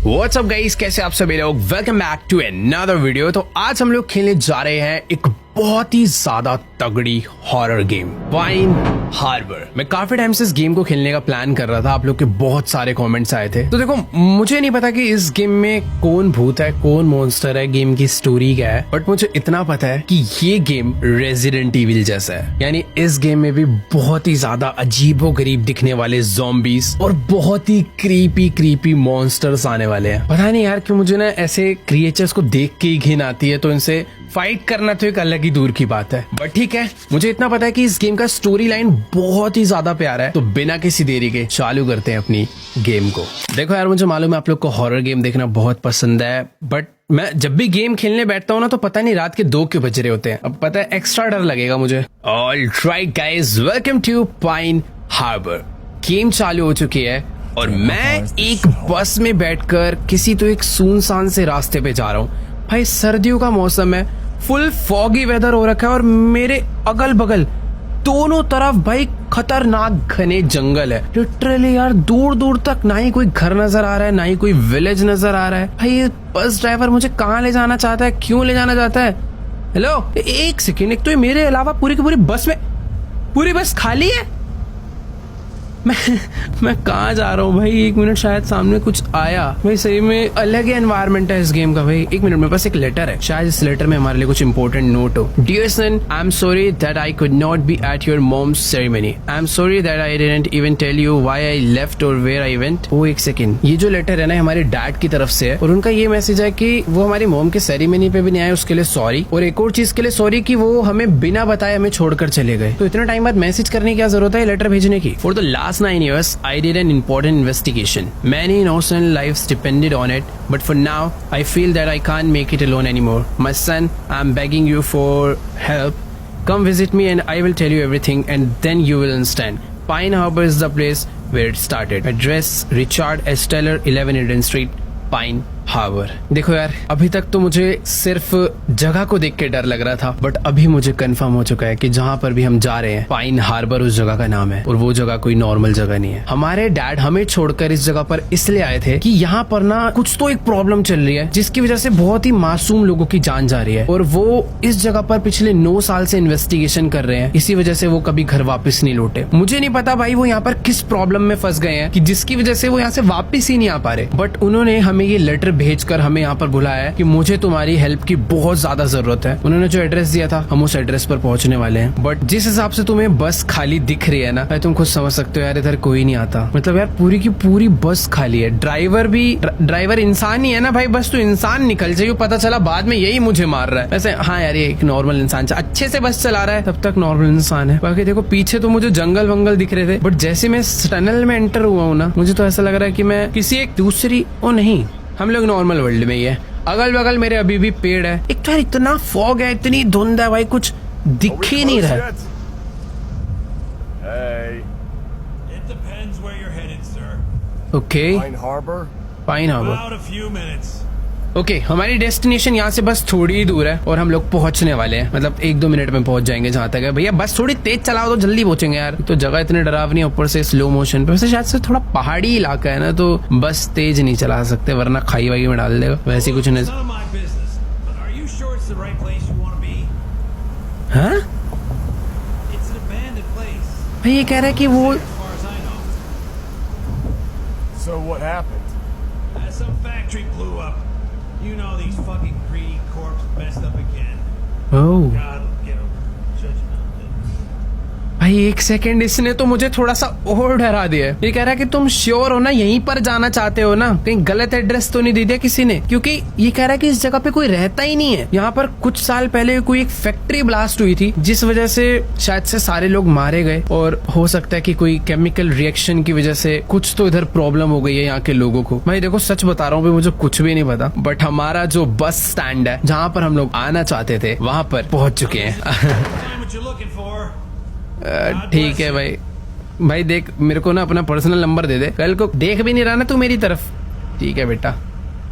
What's up guys, कैसे आप सभी लोग। Welcome back to another video. तो आज हम लोग खेलने जा रहे हैं एक बहुत ही ज्यादा तगड़ी हॉरर गेम, पाइन हार्बर। मैं काफी टाइम से इस गेम को खेलने का प्लान कर रहा था। आप लोग के बहुत सारे कमेंट्स आए थे। तो देखो, मुझे नहीं पता कि इस गेम में कौन भूत है, कौन मॉन्स्टर है, गेम की स्टोरी क्या है, बट मुझे इतना पता है कि ये गेम रेजिडेंट इविल जैसा है। यानी इस गेम में भी बहुत ही ज्यादा अजीबोगरीब दिखने वाले ज़ॉम्बीज और बहुत ही क्रीपी मॉन्स्टर्स आने वाले हैं। पता नहीं यार कि मुझे ना ऐसे क्रिएचर्स को देख के ही घिन आती है, तो इनसे फाइट करना तो एक अलग ही दूर की बात है। बट ठीक है, मुझे इतना पता है कि इस गेम का स्टोरी लाइन बहुत ही ज्यादा प्यारा है। तो बिना किसी देरी के चालू करते हैं अपनी गेम को। देखो यार, मुझे मालूम है आप लोग को हॉरर गेम देखना बहुत पसंद है, बट मैं जब भी गेम खेलने बैठता हूँ ना, तो पता नहीं रात के 2 क्यों बज रहे होते हैं। अब पता है, एक्स्ट्रा डर लगेगा मुझे। Alright guys, welcome to Pine Harbor. Game चालू हो चुकी है और मैं एक बस में बैठकर किसी तो एक सुनसान से रास्ते पे जा रहा हूँ। भाई सर्दियों का मौसम है, फुल फॉगी वेदर हो रखा है और मेरे अगल बगल दोनों तरफ भाई खतरनाक घने जंगल है। लिटरली यार, दूर दूर तक ना ही कोई घर नजर आ रहा है, ना ही कोई विलेज नजर आ रहा है। भाई ये बस ड्राइवर मुझे कहाँ ले जाना चाहता है, क्यों ले जाना चाहता है? हेलो, एक सेकेंड, एक तो मेरे अलावा पूरी की पूरी बस में पूरी बस खाली है। मैं कहाँ जा रहा हूँ भाई? 1 मिनट, शायद सामने कुछ आया। भाई सही में अलग ही एनवायरनमेंट है इस गेम का। भाई 1 मिनट, मेरे पास एक लेटर है, शायद इस लेटर में हमारे लिए कुछ इंपॉर्टेंट नोट हो। Dear son, I am sorry that I could not be at your mom's ceremony. I am sorry that I didn't even tell you why I left और वेयर आई वेंट। ओ एक second, ये जो letter है ना, हमारे dad की तरफ से है और उनका ये मैसेज है कि वो हमारी मॉम के सेरेमनी पे भी नहीं आए, उसके लिए सॉरी। और एक और चीज के लिए सॉरी कि वो हमें बिना बताए हमें छोड़कर चले गए। तो इतना टाइम बाद मैसेज करने की क्या जरूरत है लेटर भेजने की? For the last 9 years I did an important investigation. Many innocent lives depended on it, but for now, I feel that I can't make it alone anymore. My son, I'm begging you for help. Come visit me and I will tell you everything and then you will understand. Pine Harbor is the place where it started. Address Richard S. Teller, 11 Eden Street, Pine Harbor. देखो यार, अभी तक तो मुझे सिर्फ जगह को देख के डर लग रहा था, बट अभी मुझे कंफर्म हो चुका है कि जहाँ पर भी हम जा रहे हैं, पाइन हार्बर उस जगह का नाम है। और वो जगह कोई नॉर्मल जगह नहीं है। हमारे डैड हमें छोड़कर इस जगह पर इसलिए आए थे कि यहाँ पर ना कुछ तो एक प्रॉब्लम चल रही है, जिसकी वजह से बहुत ही मासूम लोगों की जान जा रही है। और वो इस जगह पर पिछले 9 साल से इन्वेस्टिगेशन कर रहे हैं। इसी वजह से वो कभी घर वापस नहीं लौटे। मुझे नहीं पता भाई वो यहाँ पर किस प्रॉब्लम में फंस गए हैं कि जिसकी वजह से वो यहाँ से वापस ही नहीं आ पा रहे। बट उन्होंने हमें ये लेटर भेजकर हमें यहाँ पर बुलाया है कि मुझे तुम्हारी हेल्प की बहुत ज्यादा जरूरत है। उन्होंने जो एड्रेस दिया था, हम उस एड्रेस पर पहुंचने वाले हैं। बट जिस हिसाब से तुम्हें बस खाली दिख रही है ना, तुम खुद समझ सकते हो यार, इधर कोई नहीं आता। मतलब यार पूरी की पूरी बस खाली है। ड्राइवर इंसान ही है ना भाई, बस तो इंसान निकल जाइए। पता चला बाद में यही मुझे मार रहा है। वैसे हाँ यार, ये एक नॉर्मल इंसान अच्छे से बस चला रहा है, तब तक नॉर्मल इंसान है। बाकी देखो, पीछे तो मुझे जंगल वंगल दिख रहे थे, बट जैसे मैं टनल में एंटर हुआ हूँ ना, मुझे तो ऐसा लग रहा है कि मैं किसी एक दूसरी, ओ नहीं, हम लोग नॉर्मल वर्ल्ड में ही है। अगल बगल मेरे अभी भी पेड़ है। एक तो यार इतना फॉग है, इतनी धुंध है भाई, कुछ दिख ही नहीं रहा है। Okay, Pine Harbor. ओके, हमारी डेस्टिनेशन यहाँ से बस थोड़ी ही दूर है और हम लोग पहुंचने वाले हैं। मतलब 1-2 मिनट में पहुंच जाएंगे जहाँ तक है। भैया बस थोड़ी तेज चलाओ तो जल्दी पहुंचेंगे यार। तो जगह इतनी डरावनी है, ऊपर से स्लो मोशन पे। वैसे शायद से थोड़ा पहाड़ी इलाका है ना, तो बस तेज नहीं चला सकते, वरना खाई वाई में डाल देगा। वैसे कुछ नहीं। हाँ भाई, ये कह रहा है कि वो some factory blew up. You know these fucking greedy corpses messed up again. Oh. God, get them. भाई 1 सेकेंड, इसने तो मुझे थोड़ा सा और डरा दिया है। ये कह रहा है कि तुम श्योर हो ना, यहीं पर जाना चाहते हो ना, कहीं गलत एड्रेस तो नहीं दे दिया किसी ने? क्योंकि ये कह रहा है कि इस जगह पे कोई रहता ही नहीं है। यहाँ पर कुछ साल पहले कोई एक फैक्ट्री ब्लास्ट हुई थी, जिस वजह से शायद से सारे लोग मारे गए। और हो सकता है कि कोई केमिकल रिएक्शन की वजह से कुछ तो इधर प्रॉब्लम हो गई है यहाँ के लोगों को। भाई देखो, सच बता रहा हूँ, मुझे कुछ भी नहीं पता, बट हमारा जो बस स्टैंड है, जहाँ पर हम लोग आना चाहते थे, वहाँ पर पहुंच चुके हैं। ठीक है भाई देख, मेरे को ना अपना पर्सनल नंबर दे दे। कल को देख भी नहीं रहा ना तू मेरी तरफ। ठीक है बेटा,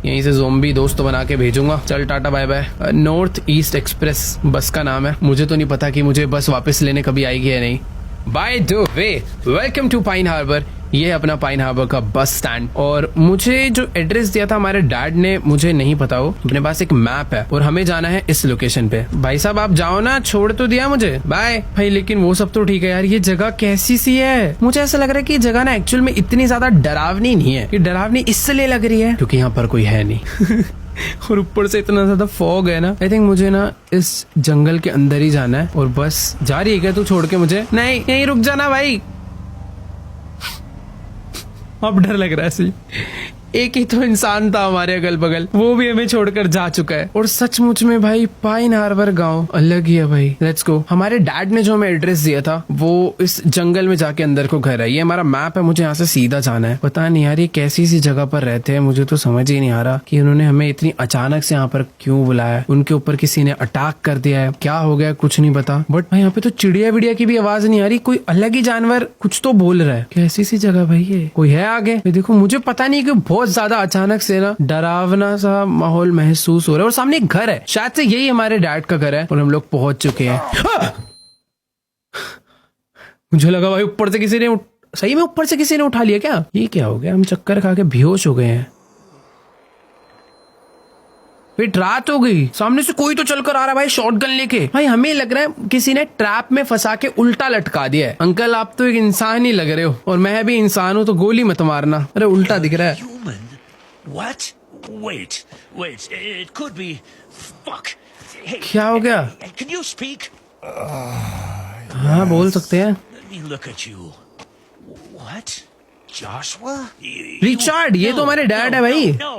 यहीं से ज़ॉम्बी दोस्त बना के भेजूंगा। चल टाटा bye bye. North east express bus का नाम है। मुझे तो नहीं पता कि मुझे बस वापस लेने कभी आएगी या नहीं। By the way, welcome to Pine Harbor. ये है अपना पाइन हार्बर का बस स्टैंड। और मुझे जो एड्रेस दिया था हमारे डैड ने, मुझे नहीं पता हो, अपने पास एक मैप है और हमें जाना है इस लोकेशन पे। भाई साहब आप जाओ ना, छोड़ तो दिया मुझे, बाय भाई। लेकिन वो सब तो ठीक है यार, ये जगह कैसी सी है। मुझे ऐसा लग रहा है कि ये जगह ना एक्चुअल में इतनी ज्यादा डरावनी नहीं है। ये डरावनी इसलिए लग रही है क्योंकि यहाँ पर कोई है नहीं और ऊपर से इतना ज्यादा फॉग है ना। आई थिंक मुझे ना इस जंगल के अंदर ही जाना है। और बस जा रही है क्या तू छोड़ के मुझे? नहीं यहीं रुक जाना भाई। अब डर लग रहा है सही। एक ही तो इंसान था हमारे अगल बगल, वो भी हमें छोड़कर जा चुका है। और सचमुच में भाई पाइन हार्बर गांव अलग ही है भाई। लेट्स गो। हमारे डैड ने जो हमें एड्रेस दिया था वो इस जंगल में जाके अंदर को घर है। ये हमारा मैप है, मुझे यहाँ से सीधा जाना है। पता नहीं यार ये कैसी सी जगह पर रहते हैं, मुझे तो समझ ही नहीं आ रहा कि उन्होंने हमें इतनी अचानक से यहाँ पर क्यों बुलाया। उनके ऊपर किसी ने अटैक कर दिया है, क्या हो गया कुछ नहीं पता। बट भाई यहाँ पे तो चिड़िया विड़िया की भी आवाज नहीं आ रही, कोई अलग ही जानवर कुछ तो बोल रहा है। कैसी सी जगह भाई ये? कोई है आगे? देखो मुझे पता नहीं कि बहुत ज्यादा अचानक से ना डरावना सा माहौल महसूस हो रहा है। और सामने एक घर है, शायद से यही हमारे डैड का घर है और हम लोग पहुंच चुके हैं। मुझे लगा भाई ऊपर से किसी ने सही में ऊपर से किसी ने उठा लिया क्या? ये क्या हो गया? हम चक्कर खा के बेहोश हो गए हैं। फिर रात हो गई, सामने से कोई तो चलकर आ रहा है भाई शॉटगन लेके। भाई हमें लग रहा है किसी ने ट्रैप में फंसा के उल्टा लटका दिया है। अंकल आप तो एक इंसान ही लग रहे हो और मैं भी इंसान हूँ, तो गोली मत मारना। अरे उल्टा दिख रहा है। What? Wait. It could be. Fuck. Hey, क्या हो गया? can you speak? हाँ बोल सकते हैं। Let me look at you. What? Joshua? Richard, ये तो हमारे डैड है भाई। No.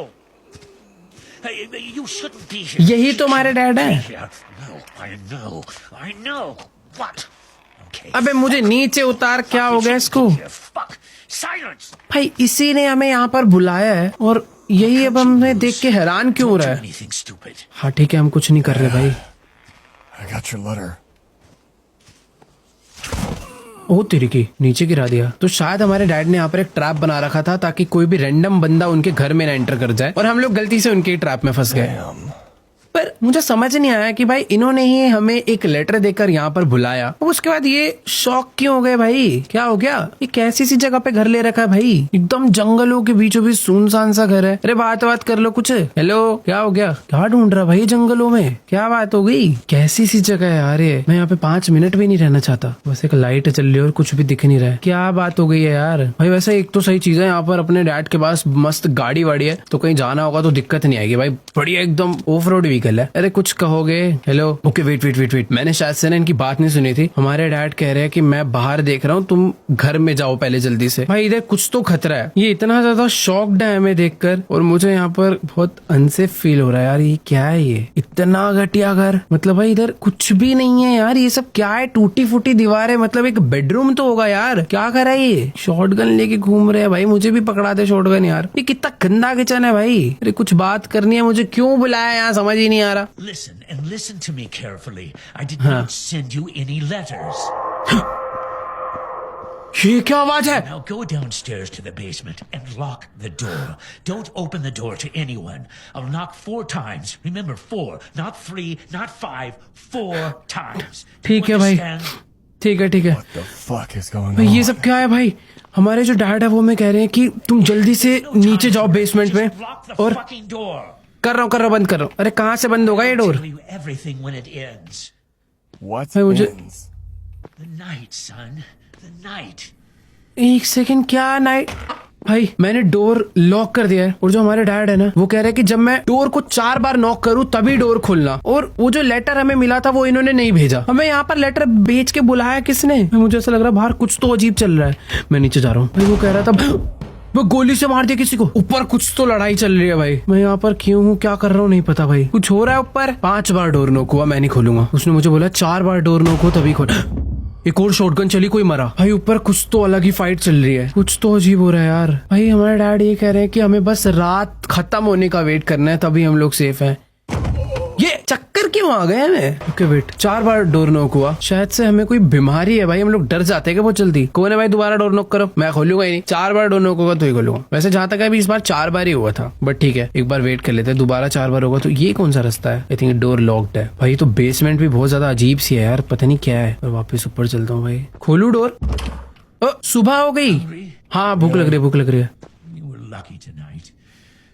Hey, you shouldn't be here. यही तो हमारे डैड है। No, I know. What? Okay. अबे मुझे नीचे उतार, क्या हो गया इसको? Fuck. Silence. भाई इसी ने हमें यहाँ पर बुलाया है और यही अब हमें देख के हैरान क्यों हो रहा है? Anything stupid. हाँ ठीक है, हम कुछ नहीं कर रहे भाई। I got your letter. ओ तेरी की, नीचे गिरा दिया। तो शायद हमारे डैड ने यहाँ पर एक ट्रैप बना रखा था ताकि कोई भी रैंडम बंदा उनके घर में ना एंटर कर जाए और हम लोग गलती से उनके ट्रैप में फंस गए। पर मुझे समझ नहीं आया कि भाई इन्होंने ही हमें एक लेटर देकर यहाँ पर बुलाया, उसके बाद ये शॉक क्यों हो गए भाई? क्या हो गया? ये कैसी सी जगह पे घर ले रखा है भाई? एकदम जंगलों के बीचों बीच सुनसान सा घर है। अरे बात कर लो कुछ। हेलो, क्या हो गया? क्या ढूंढ रहा भाई जंगलों में? क्या बात हो गई? कैसी सी जगह है यार ये? मैं यहाँ पे 5 मिनट भी नहीं रहना चाहता। बस एक लाइट चल रही है और कुछ भी दिख नहीं रहा है। क्या बात हो गई है यार? भाई वैसे एक तो सही चीज है, यहाँ पर अपने डैड के पास मस्त गाड़ी वाड़ी है, तो कहीं जाना होगा तो दिक्कत नहीं आएगी भाई। बढ़िया एकदम ऑफ रोड व्हीकल है। अरे कुछ कहोगे? हेलो, ओके वेट, मैंने शायद से ना इनकी बात नहीं सुनी थी। हमारे डैड कह रहे हैं कि मैं बाहर देख रहा हूँ, तुम घर में जाओ पहले जल्दी से। भाई इधर कुछ तो खतरा है। ये इतना ज्यादा शॉक्ड है हमें देखकर और मुझे यहाँ पर बहुत अनसेफ फील हो रहा है यार। ये क्या है? ये इतना घटिया घर, मतलब भाई इधर कुछ भी नहीं है यार। ये सब क्या है? टूटी फूटी दीवार है, मतलब एक बेडरूम तो होगा यार। क्या कर रहा है ये? शॉटगन लेके घूम रहे हैं भाई। मुझे भी पकड़ा दे शॉटगन यार। ये कितना गंदा किचन है भाई। अरे कुछ बात करनी है, मुझे क्यों बुलाया यहाँ समझ ही नहीं आ रहा। Listen to me carefully. I did not send you any letters. ये क्या आवाज है? Now go downstairs to the basement and lock the door. Don't open the door to anyone. I'll knock 4 times. Remember 4, not 3, not 5, 4 times. ठीक है भाई, ठीक है। What the fuck is going भाई on? ये सब क्या है भाई? हमारे जो डैड है वो हमें कह रहे हैं कि तुम जल्दी से नीचे जाओ बेसमेंट में। और fucking door. कर रहा हूँ बंद कर रहा हूँ। अरे कहाँ से बंद होगा ये door? Tell you everything when it ends. What भाई मुझे ends? The night, son. The night. एक सेकंड, क्या नाइट? भाई मैंने डोर लॉक कर दिया है और जो हमारे डैड है ना वो कह रहे हैं कि जब मैं डोर को 4 बार नॉक करूं तभी डोर खुलना। और वो जो लेटर हमें मिला था वो इन्होंने नहीं भेजा। हमें यहाँ पर लेटर भेज के बुलाया किसने? मुझे ऐसा लग रहा है बाहर कुछ तो अजीब चल रहा है। मैं नीचे जा रहा हूँ भाई। वो कह रहा था वो गोली से मार दिया किसी को। ऊपर कुछ तो लड़ाई चल रही है भाई। मैं यहाँ पर क्यों हूँ, क्या कर रहा हूँ नहीं पता भाई। कुछ हो रहा है ऊपर। 5 बार डोर नॉक हुआ, मैं नहीं खोलूंगा। उसने मुझे बोला 4 बार डोर नॉक हो तभी खोल। एक और शॉटगन चली, कोई मरा। भाई ऊपर कुछ तो अलग ही फाइट चल रही है। कुछ तो अजीब हो रहा है यार। भाई हमारे डैड ये कह रहे हैं कि हमें बस रात खत्म होने का वेट करना है तभी हम लोग सेफ हैं। ये चक्कर क्यों आ गए हमें? ओके वेट, 4 बार डोर नॉक हुआ। शायद से हमें कोई बीमारी है भाई, हम लोग डर जाते हैं क्या बहुत जल्दी। कौन है भाई? दोबारा डोर नॉक करो। मैं खोलूंगा ही नहीं। 4 बार डोर नॉक होगा तो ही खोलूंगा। वैसे जहां तक है अभी इस बार 4 बार ही हुआ था, बट ठीक है एक बार वेट कर लेते हैं। दोबारा 4 बार होगा तो ये कौन सा रास्ता है? आई थिंक डोर लॉक्ड है भाई। तो बेसमेंट भी बहुत ज्यादा अजीब सी है यार, पता नहीं क्या है। और वापस ऊपर चलता हूँ भाई। खोलू डोर? सुबह हो गई। हाँ भूख लग रही है, भूख लग रही है। You were lucky tonight.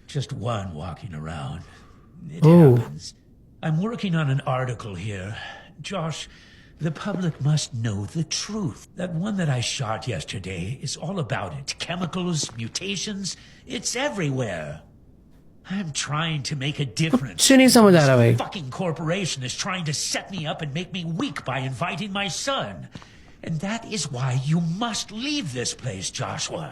Just one walking around. It Oh. happens. I'm working on an article here. Josh, the public must know the truth. That one that I shot yesterday is all about it. Chemicals, mutations, it's everywhere. I'm trying to make a difference. कुछ नहीं समझ आ रहा भाई। Fucking corporation is trying to set me up and make me weak by inviting my son. And that is why you must leave this place, Joshua.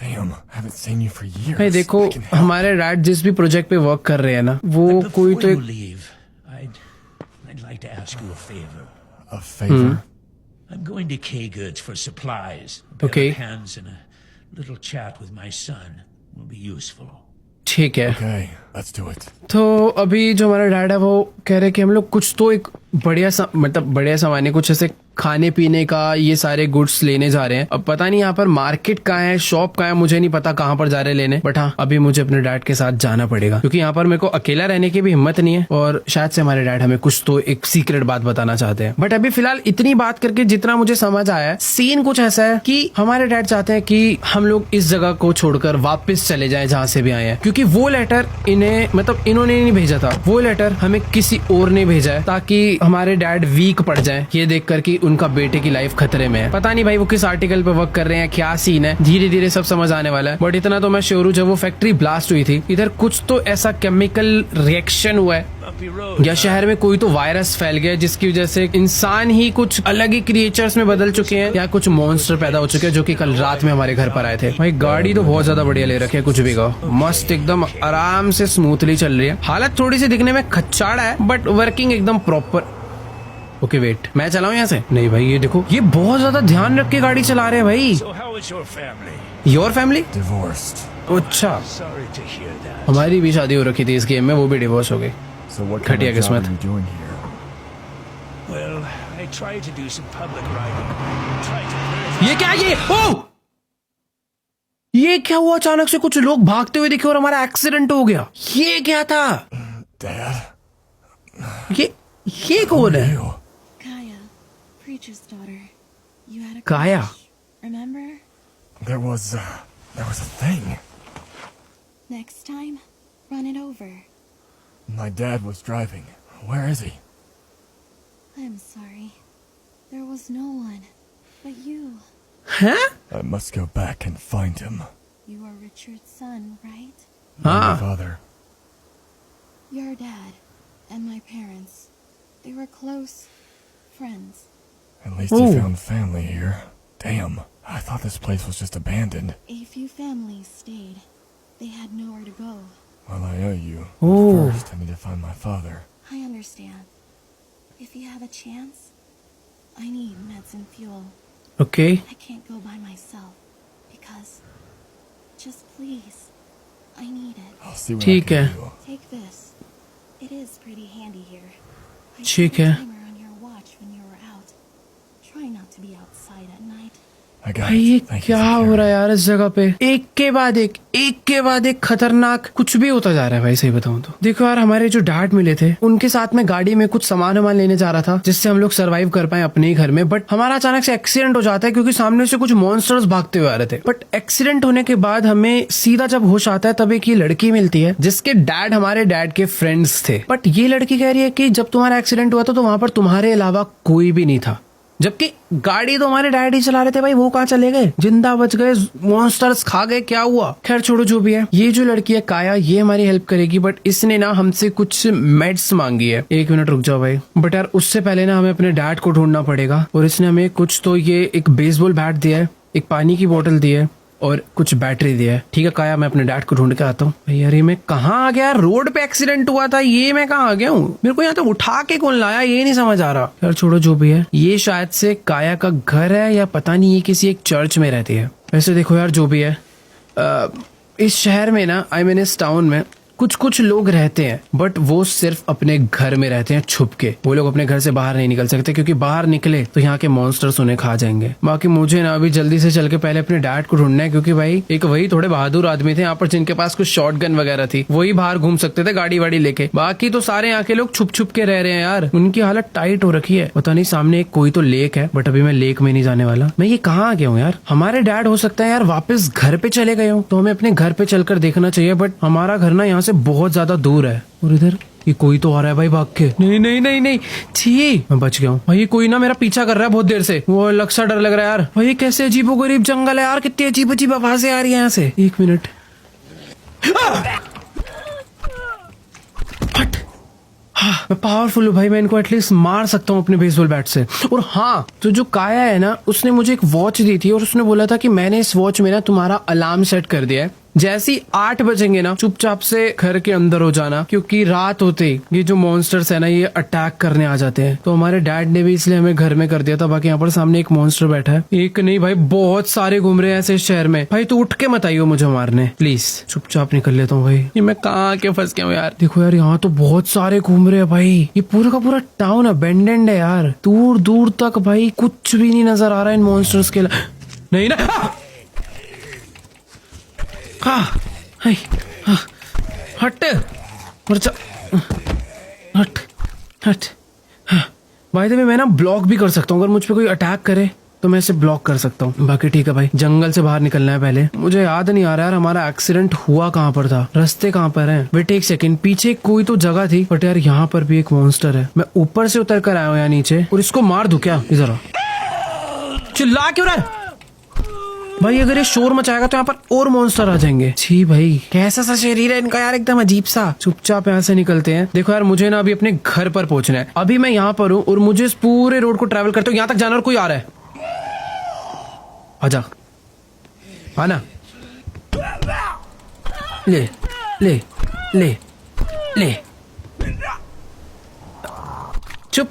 Damn, I haven't seen you for years. भाई देखो, I can help. हमारे dad जिस भी project पे work कर रहे हैं ना, वो But कोई before तो you एक leave, I'd like to ask you a favor. A favor? I'm going to K Goods for supplies. A pair Okay. of hands and a little chat with my son will be useful. ठीक है। Okay, let's do it. तो अभी जो हमारा dad है वो कह रहे हैं कि हम लोग कुछ तो एक मतलब बढ़िया सामान है, कुछ ऐसे खाने पीने का ये सारे गुड्स लेने जा रहे हैं। अब पता नहीं यहाँ पर मार्केट कहाँ है, शॉप कहाँ है, मुझे नहीं पता कहाँ पर जा रहे हैं लेने। बट हाँ, अभी मुझे अपने डैड के साथ जाना पड़ेगा क्योंकि यहाँ पर मेरे को अकेला रहने की भी हिम्मत नहीं है और शायद से हमारे डैड हमें कुछ तो एक सीक्रेट बात बताना चाहते हैं। बट अभी फिलहाल इतनी बात करके जितना मुझे समझ आया है, सीन कुछ ऐसा है कि हमारे डैड चाहते हैं कि हम लोग इस जगह को छोड़कर वापस चले जाएं जहाँ से भी आए हैं, क्योंकि वो लेटर इन्हें मतलब इन्होंने नहीं भेजा था, वो लेटर हमें किसी और ने भेजा है ताकि हमारे डैड वीक पड़ जाए ये देखकर कि उनका बेटे की लाइफ खतरे में है। पता नहीं भाई वो किस आर्टिकल पे वर्क कर रहे हैं, क्या सीन है, धीरे धीरे सब समझ आने वाला है। बट इतना तो मैं श्योर हूँ, जब वो फैक्ट्री ब्लास्ट हुई थी इधर कुछ तो ऐसा केमिकल रिएक्शन हुआ है या शहर में कोई तो वायरस फैल गया जिसकी वजह से इंसान ही कुछ अलग ही क्रिएचर्स में बदल चुके हैं या कुछ मॉन्स्टर पैदा हो चुके हैं जो कि कल रात में हमारे घर पर आए थे। भाई गाड़ी तो बहुत ज्यादा बढ़िया ले रखी है, कुछ भी कहो, मस्त एकदम आराम से स्मूथली चल रही है। हालत थोड़ी सी दिखने में खच्चाड़ा है बट वर्किंग एकदम प्रॉपर। ओके वेट, मैं चलाऊं यहाँ से? नहीं भाई, ये देखो, ये बहुत ज्यादा ध्यान रख के गाड़ी चला रहे हैं भाई। So how is your family? Your family? Divorced. अच्छा, Sorry to hear that. हमारी भी शादी हो रखी थी इस गेम में, वो भी डिवोर्स हो गई। So what kind घटिया of job किस्मत। are you doing here? Well, I tried to do some public writing. Tried to clear ये क्या, ये ओ ये क्या हुआ? अचानक से कुछ लोग भागते हुए दिखे और हमारा एक्सीडेंट हो गया। ये क्या था? Dad? ये कौन है? You? Kaya, preacher's daughter. You had a Kaya. crush, remember? There was a thing. Next time, run it over. My dad was driving. Where is he? I'm sorry. There was no one but you. हैं? I must go back and find him. You are Richard's son, right? My हाँ। father. Your dad and my parents. They were close friends. At least he Ooh. found family here. Damn, I thought this place was just abandoned. A few families stayed. They had nowhere to go. Well, I owe you. Ooh. First, I need to find my father. I understand. If you have a chance, I need meds and fuel. Okay, I can't go by myself because just please, I need it. I'll see what ठीक I है। can do. Take this. It is pretty handy here. I ठीक set a है। timer on your watch when you were out. Try not to be outside at night. I got भाई ये it. Thank you क्या for हो caring. रहा है यार इस जगह पे? एक के बाद एक खतरनाक कुछ भी होता जा रहा है भाई, सही बताऊं तो। देखो यार, हमारे जो डैड मिले थे उनके साथ में गाड़ी में कुछ सामान लेने जा रहा था जिससे हम लोग सरवाइव कर पाए अपने ही घर में। बट हमारा अचानक से एक्सीडेंट हो जाता है क्योंकि सामने से कुछ मॉन्स्टर्स भागते हुए आ रहे थे। बट एक्सीडेंट होने के बाद हमें सीधा जब होश आता है तब एक ये लड़की मिलती है जिसके डैड हमारे डैड के फ्रेंड्स थे। बट ये लड़की कह रही है कि जब तुम्हारा एक्सीडेंट हुआ था तो वहां पर तुम्हारे अलावा कोई भी नहीं था, जबकि गाड़ी तो हमारे डैड ही चला रहे थे भाई। वो कहाँ चले गए? जिंदा बच गए? मॉन्स्टर्स खा गए? क्या हुआ? खैर छोड़ो, जो भी है। ये जो लड़की है काया, ये हमारी हेल्प करेगी। बट इसने ना हमसे कुछ मेड्स मांगी है। एक मिनट रुक जाओ भाई। बट यार उससे पहले ना हमें अपने डैड को ढूंढना पड़ेगा और इसने हमें कुछ तो ये एक बेसबॉल बैट दिया है, एक पानी की बोतल दी है और कुछ बैटरी दिया है। ठीक है काया, मैं अपने डैड को ढूंढ के आता हूँ। यार ये मैं कहाँ आ गया? रोड पे एक्सीडेंट हुआ था, ये मैं कहाँ आ गया हूँ? मेरे को यहाँ तक उठा के कौन लाया, ये नहीं समझ आ रहा। यार छोड़ो, जो भी है। ये शायद से काया का घर है या पता नहीं, ये किसी एक चर्च में रहती है। वैसे देखो यार, जो भी है, इस शहर में ना, आई मीन इस टाउन में कुछ कुछ लोग रहते हैं बट वो सिर्फ अपने घर में रहते हैं छुप के। वो लोग अपने घर से बाहर नहीं निकल सकते क्योंकि बाहर निकले तो यहाँ के मॉन्स्टर्स उन्हें खा जाएंगे। बाकी मुझे ना अभी जल्दी से चल के पहले अपने डैड को ढूंढना है क्योंकि भाई एक वही थोड़े बहादुर आदमी थे यहाँ पर जिनके पास कुछ शॉटगन वगैरह थी, वही बाहर घूम सकते थे गाड़ी वाड़ी लेके। बाकी तो सारे यहाँ के लोग छुप छुप के रह रहे हैं यार, उनकी हालत टाइट हो रखी है। पता नहीं सामने एक कोई तो लेक है बट अभी मैं लेक में नहीं जाने वाला। मैं ये कहाँ आ गया हूँ यार? हमारे डैड हो सकता है यार वापस घर पे चले गए हो तो हमें अपने घर पे चलकर देखना चाहिए, बट हमारा घर ना यहाँ से बहुत ज्यादा दूर है। और इधर ये कोई तो आ रहा है भाई भाग के। नहीं नहीं नहीं नहीं, छी मैं बच गया हूँ भाई। ये कोई ना मेरा पीछा कर रहा है बहुत देर से, वो अलग सा डर लग रहा है यार। भाई ये कैसे अजीबोगरीब जंगल है यार, कितनी अजीब अजीब आवाजें आ रही है यहाँ से। एक मिनट, हट। हाँ, मैं पावरफुल हूँ भाई, मैं इनको एटलीस्ट मार सकता हूँ अपने बेसबॉल बैट से। और हाँ, तो जो काया है ना उसने मुझे एक वॉच दी थी और उसने बोला था कि मैंने इस वॉच में ना तुम्हारा अलार्म सेट कर दिया है, जैसे ही 8 बजेंगे ना चुपचाप से घर के अंदर हो जाना क्योंकि रात होते ही ये जो मॉन्स्टर्स है ना ये अटैक करने आ जाते हैं। तो हमारे डैड ने भी इसलिए हमें घर में कर दिया था। बाकी यहाँ पर सामने एक मॉन्स्टर बैठा है, एक नहीं भाई बहुत सारे घूम रहे हैं ऐसे शहर में। भाई तू उठ के मत आइयो मुझे मारने प्लीज, चुपचाप निकल लेता हूँ भाई। ये मैं कहाँ के फंस गया हूँ यार। देखो यार यहाँ तो बहुत सारे घूम रहे हैं भाई, ये पूरा का पूरा टाउन अबेंडेंड है यार, दूर दूर तक भाई कुछ भी नहीं नजर आ रहा है इन मॉन्स्टर्स के। नहीं ना, हट हट हट। भाई तो मैं ना ब्लॉक भी कर सकता हूँ, अगर मुझ पे कोई अटैक करे तो मैं इसे ब्लॉक कर सकता हूँ। बाकी ठीक है भाई, जंगल से बाहर निकलना है पहले। मुझे याद नहीं आ रहा यार हमारा एक्सीडेंट हुआ कहाँ पर था, रास्ते कहाँ पर है। वेट एक सेकंड, पीछे कोई तो जगह थी बट यार यहाँ पर भी एक मॉन्स्टर है। मैं ऊपर से उतर कर आया हूँ यहाँ नीचे और इसको मार दूं क्या? इधर चिल्ला क्यों रहा है भाई? अगर ये शोर मचाएगा तो यहाँ पर और मॉन्स्टर आ जाएंगे। छी भाई कैसा सा शरीर है इनका यार, एकदम अजीब सा। चुपचाप यहाँ से निकलते हैं। देखो यार मुझे ना अभी अपने घर पर पहुंचना है। अभी मैं यहाँ पर हूँ और मुझे इस पूरे रोड को ट्रैवल करते हुए यहाँ तक जाना, और कोई आ रहा है। आजा आना, ले ले ले ले, चुप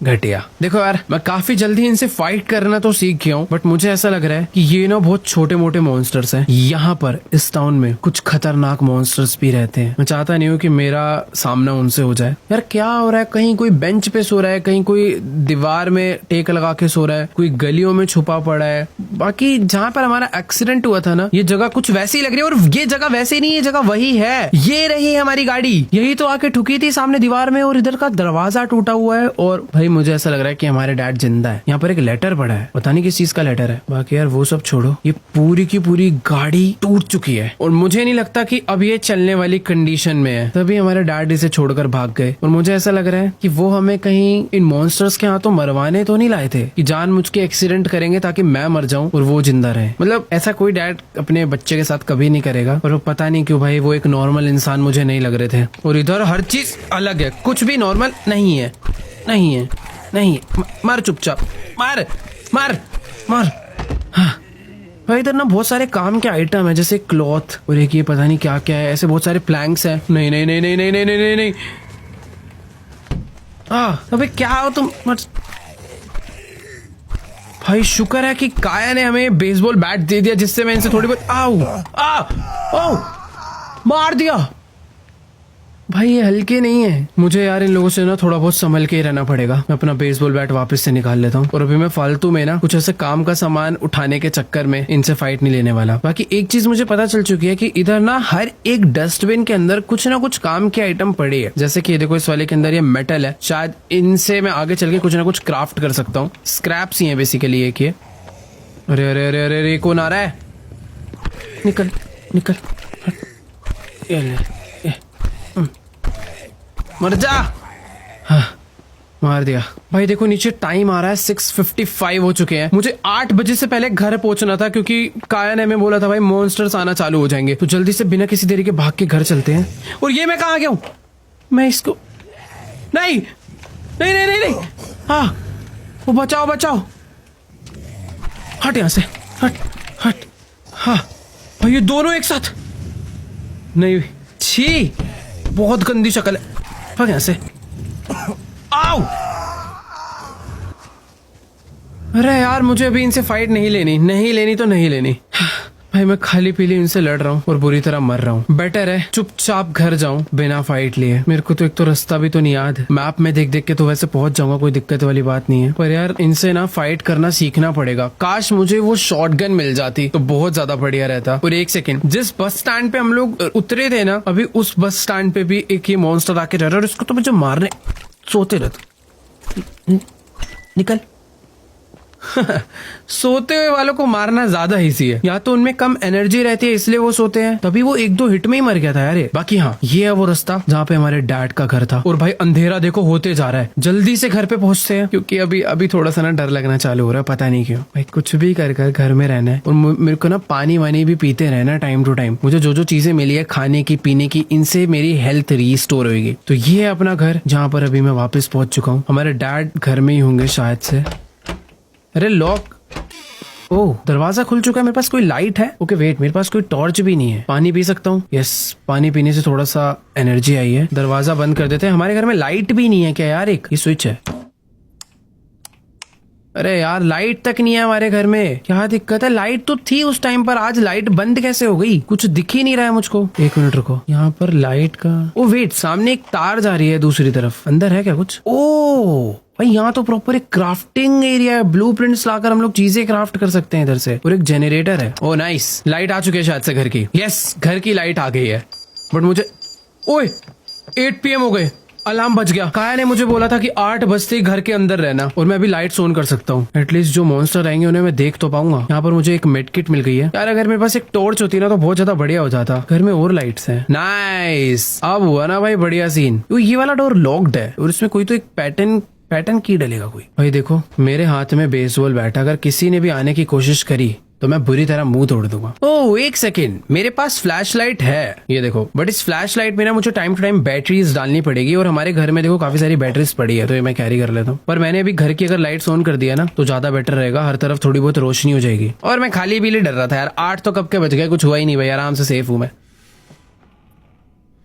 घटिया। देखो यार मैं काफी जल्दी इनसे फाइट करना तो सीख गया हूँ बट मुझे ऐसा लग रहा है कि ये ना बहुत छोटे मोटे मॉन्स्टर्स हैं। यहाँ पर इस टाउन में कुछ खतरनाक मॉन्स्टर्स भी रहते हैं। मैं चाहता नहीं हूँ कि मेरा सामना उनसे हो जाए। यार क्या हो रहा है, कहीं कोई बेंच पे सो रहा है, कहीं कोई दीवार में टेक लगा के सो रहा है, कोई गलियों में छुपा पड़ा है। बाकी जहाँ पर हमारा एक्सीडेंट हुआ था ना ये जगह कुछ वैसी ही लग रही है, और ये जगह वैसे नहीं, ये जगह वही है। ये रही है हमारी गाड़ी, यही तो आके ठुकी थी सामने दीवार में, और इधर का दरवाजा टूटा हुआ है। और भाई मुझे ऐसा लग रहा है कि हमारे डैड जिंदा है। यहाँ पर एक लेटर पड़ा है, पता नहीं किस चीज का लेटर है। बाकी यार वो सब छोड़ो, ये पूरी की पूरी गाड़ी टूट चुकी है और मुझे नहीं लगता कि अब ये चलने वाली कंडीशन में है। तभी हमारे डैड इसे छोड़कर भाग गए और मुझे ऐसा लग रहा है कि वो हमें कहीं इन मॉन्स्टर्स के हाथों मरवाने तो नहीं लाए थे कि जानबूझ के एक्सीडेंट करेंगे ताकि मैं मर जाऊं और वो जिंदा रहे। मतलब ऐसा कोई डैड अपने बच्चे के साथ कभी नहीं करेगा। और वो पता नहीं क्यों भाई वो एक नॉर्मल इंसान मुझे नहीं लग रहे थे। और इधर हर चीज अलग है, कुछ भी नॉर्मल नहीं है, नहीं है, नहीं। मार चुपचाप, मार मार मार। हाँ भाई इधर ना बहुत सारे काम के आइटम है, जैसे क्लॉथ और एक ये पता नहीं क्या क्या है, ऐसे बहुत सारे प्लैंक्स है। नहीं नहीं नहीं नहीं नहीं नहीं नहीं नहीं। अबे क्या हो तुम? भाई शुक्र है कि काया ने हमें बेसबॉल बैट दे दिया जिससे मैं इनसे थोड़ी बहुत मार दिया। भाई ये हल्के नहीं है, मुझे यार इन लोगों से ना थोड़ा बहुत संभल के ही रहना पड़ेगा। मैं अपना बेसबॉल बैट वापस से निकाल लेता हूँ और अभी मैं फालतू में ना कुछ ऐसे काम का सामान उठाने के चक्कर में इनसे फाइट नहीं लेने वाला। बाकी एक चीज मुझे पता चल चुकी है कि इधर ना हर एक डस्टबिन के अंदर कुछ ना कुछ काम के आइटम पड़े है। जैसे कि देखो इस वाले के अंदर ये मेटल है, शायद इनसे मैं आगे चल के कुछ ना कुछ क्राफ्ट कर सकता हूँ। स्क्रैप्स ही है बेसिकली एक ये। अरे अरे अरे अरे कौन आ रहा है? निकल निकल, मर जा। हाँ, मार दिया। भाई देखो नीचे टाइम आ रहा है 6:55 हो चुके हैं। मुझे 8 बजे से पहले घर पहुंचना था क्योंकि काया ने हमें बोला था भाई मॉन्स्टर्स आना चालू हो जाएंगे। तो जल्दी से बिना किसी देरी के भाग के घर चलते हैं। और ये मैं कहाँ गया हूँ? मैं इसको नहीं नहीं नहीं नहीं, नहीं। हाँ वो बचाओ बचाओ, हट यहाँ से, हट हट। हाँ भाई ये दोनों एक साथ नहीं, छी बहुत गंदी शक्ल है। भाग यहाँ से। आओ! अरे यार मुझे अभी इनसे फाइट नहीं लेनी, नहीं लेनी तो नहीं लेनी। भाई मैं खाली पीली इनसे लड़ रहा हूँ और बुरी तरह मर रहा हूँ। बेटर है चुपचाप घर जाऊं बिना फाइट लिए। मेरे को तो एक तो रास्ता भी तो नहीं याद, मैप में देख देख के तो वैसे पहुंच जाऊंगा, कोई दिक्कत वाली बात नहीं है, पर यार इनसे ना फाइट करना सीखना पड़ेगा। काश मुझे वो शॉटगन मिल जाती तो बहुत ज्यादा बढ़िया रहता। और एक सेकंड, जिस बस स्टैंड पे हम लोग उतरे थे ना, अभी उस बस स्टैंड पे भी एक ये मॉन्स्टर आके रह रहा है और इसको तो मुझे मारने सोते रहते। निकल। सोते हुए वालों को मारना ज्यादा इजी है, या तो उनमें कम एनर्जी रहती है इसलिए वो सोते हैं, तभी वो 1-2 हिट में ही मर गया था यार। बाकी हाँ, ये है वो रास्ता जहाँ पे हमारे डैड का घर था। और भाई अंधेरा देखो होते जा रहा है, जल्दी से घर पे पहुंचते हैं, क्योंकि अभी थोड़ा सा ना डर लगना चालू हो रहा है, पता नहीं क्यों। भाई कुछ भी कर घर में रहना है और मेरे को ना पानी वानी भी पीते रहना टाइम टू टाइम। मुझे जो चीजें मिली है खाने की पीने की, इनसे मेरी हेल्थ रीस्टोर होगी। तो ये है अपना घर जहाँ पर अभी मैं वापस पहुंच चुका हूँ। हमारे डैड घर में ही होंगे शायद से। अरे लॉक, ओह दरवाजा खुल चुका है। मेरे पास कोई लाइट है? ओके वेट, मेरे पास कोई टॉर्च भी नहीं है। पानी पी सकता हूँ? यस, पानी पीने से थोड़ा सा एनर्जी आई है। दरवाजा बंद कर देते हैं। हमारे घर में लाइट भी नहीं है क्या यार? एक ये स्विच है। अरे यार लाइट तक नहीं है हमारे घर में, क्या दिक्कत है? लाइट तो थी उस टाइम पर, आज लाइट बंद कैसे हो गई? कुछ दिख ही नहीं रहा है मुझको। एक मिनट रुको, यहाँ पर लाइट का, ओ वेट, सामने एक तार जा रही है दूसरी तरफ। अंदर है क्या कुछ? ओ भाई यहाँ तो प्रॉपर एक क्राफ्टिंग एरिया है, ब्लूप्रिंट्स लाकर हम लोग चीजें क्राफ्ट कर सकते हैं इधर से। और एक जनरेटर है। ओ नाइस, लाइट आ चुकी है शायद से घर की। यस, घर की लाइट आ गई है। बट मुझे, ओए 8 PM हो गए, अलार्म बज गया। काया ने मुझे बोला था कि 8 बजते ही घर के अंदर रहना, और मैं अभी लाइट्स ऑन कर सकता हूँ। एटलीस्ट जो मॉन्स्टर आएंगे उन्हें मैं देख तो पाऊंगा। यहाँ पर मुझे एक मेडकिट मिल गई है यार। अगर मेरे पास एक टॉर्च होती ना तो बहुत ज्यादा बढ़िया हो जाता। घर में और लाइट्स हैं। नाइस, अब हुआ ना भाई बढ़िया सीन। ये वाला डोर लॉक्ड है और इसमें कोई तो एक पैटर्न की डलेगा कोई। भाई देखो मेरे हाथ में बेसबॉल बैट, अगर किसी ने भी आने की कोशिश करी तो मैं बुरी तरह मुंह तोड़ दूंगा। ओह एक सेकेंड, मेरे पास फ्लैश लाइट है, ये देखो। बट इस फ्लैश लाइट में ना मुझे टाइम टू टाइम बैटरीज डालनी पड़ेगी, और हमारे घर में देखो काफी सारी बैटरीज पड़ी है, तो ये मैं कैरी कर लेता हूँ। पर मैंने अभी घर की अगर लाइट्स ऑन कर दिया ना तो ज्यादा बेटर रहेगा, हर तरफ थोड़ी बहुत रोशनी हो जाएगी। और मैं खाली भी डर रहा था यार, 8 तो कब के बज गए, कुछ हुआ ही नहीं भाई, आराम से सेफ हूं मैं।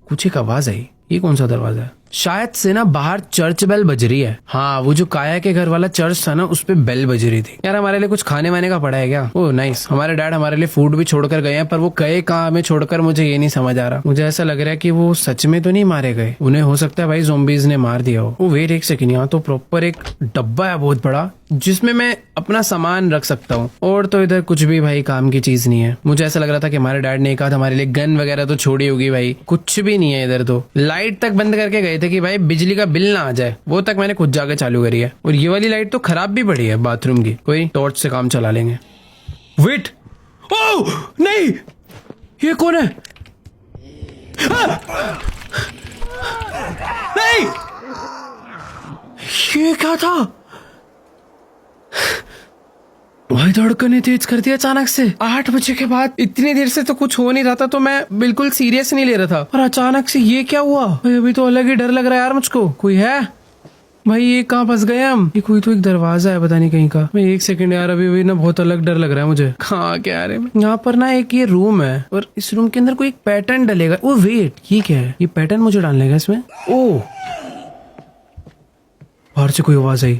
कुछ एक आवाज आई, ये कौन सा दरवाजा है? शायद से ना बाहर चर्च बेल बज रही है। हाँ, वो जो काया के घर वाला चर्च था ना, उस पे बेल बज रही थी। यार हमारे लिए कुछ खाने वाने का पड़ा है क्या? ओह नाइस, हमारे डैड हमारे लिए फूड भी छोड़कर गए हैं, पर वो गए कहाँ हमें छोड़कर, मुझे ये नहीं समझ आ रहा। मुझे ऐसा लग रहा है कि वो सच में तो नहीं मारे गए, उन्हें हो सकता है भाई ज़ॉम्बीज़ ने मार दिया हो। वेट एक सेकंड, यहाँ तो प्रॉपर एक डब्बा है बहुत बड़ा, जिसमें मैं अपना सामान रख सकता हूँ। और तो इधर कुछ भी भाई काम की चीज नहीं है। मुझे ऐसा लग रहा था कि हमारे डैड ने एक आध हमारे लिए गन वगैरह तो छोड़ी होगी, भाई कुछ भी नहीं है इधर। तो लाइट तक बंद करके गए थे कि भाई बिजली का बिल ना आ जाए, वो तक मैंने खुद जाके चालू करी है। और ये वाली लाइट तो खराब भी पड़ी है बाथरूम की, कोई टॉर्च से काम चला लेंगे। वेट, ओह नहीं, ये कौन है? नहीं, ये क्या था? भाई धड़कने तेज कर दिया अचानक से। 8 बजे के बाद इतनी देर से तो कुछ हो नहीं रहा था, तो मैं बिल्कुल सीरियस नहीं ले रहा था, और अचानक से ये क्या हुआ? भाई अभी तो अलग ही डर लग रहा है यार मुझको। कोई है भाई? ये कहाँ फंस गए हम? ये कोई तो एक दरवाजा है पता नहीं कहीं का। भाई एक सेकंड यार, अभी ना बहुत अलग डर लग रहा है मुझे। कहाँ क्या आ रहे हैं? यहाँ पर ना एक ये रूम है, और इस रूम के अंदर कोई एक पैटर्न डलेगा। ओ वेट, ये क्या है? ये पैटर्न मुझे डालने का इसमें। ओ बाहर से कोई आवाज आई।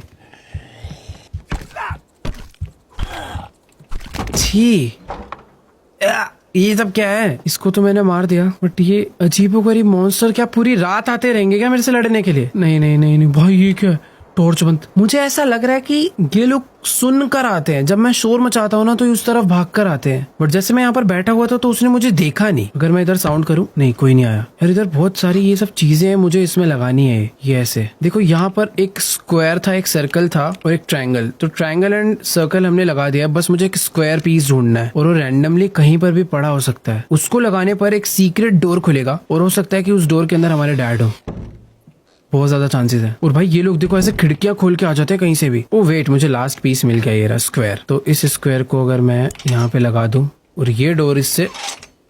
ये सब क्या है? इसको तो मैंने मार दिया, बट ये अजीबोगरीब मॉन्स्टर क्या पूरी रात आते रहेंगे क्या मेरे से लड़ने के लिए? नहीं नहीं नहीं नहीं भाई, ये क्या है? टॉर्च बंद। मुझे ऐसा लग रहा है कि ये लोग सुन कर आते हैं, जब मैं शोर मचाता हूँ ना तो उस तरफ भाग कर आते हैं। बट जैसे मैं यहाँ पर बैठा हुआ था तो उसने मुझे देखा नहीं। अगर मैं इधर साउंड करूँ, नहीं कोई नहीं आया यार। इधर बहुत सारी ये सब चीजें हैं, मुझे इसमें लगानी है। ये ऐसे देखो, यहाँ पर एक स्क्वायर था, एक सर्कल था और एक ट्रायंगल। तो ट्रायंगल एंड सर्कल हमने लगा दिया, बस मुझे एक स्क्वायर पीस ढूंढना है, और वो रैंडमली कहीं पर भी पड़ा हो सकता है। उसको लगाने पर एक सीक्रेट डोर खुलेगा, और हो सकता है कि उस डोर के अंदर हमारे डैड हो, बहुत ज्यादा चांसेस है। और भाई ये लोग देखो ऐसे खिड़कियां खोल के आ जाते हैं कहीं से भी। ओ वेट, मुझे लास्ट पीस मिल गया, ये रहा स्क्वायर। तो इस स्क्वायर को अगर मैं यहाँ पे लगा दूं और ये डोर इससे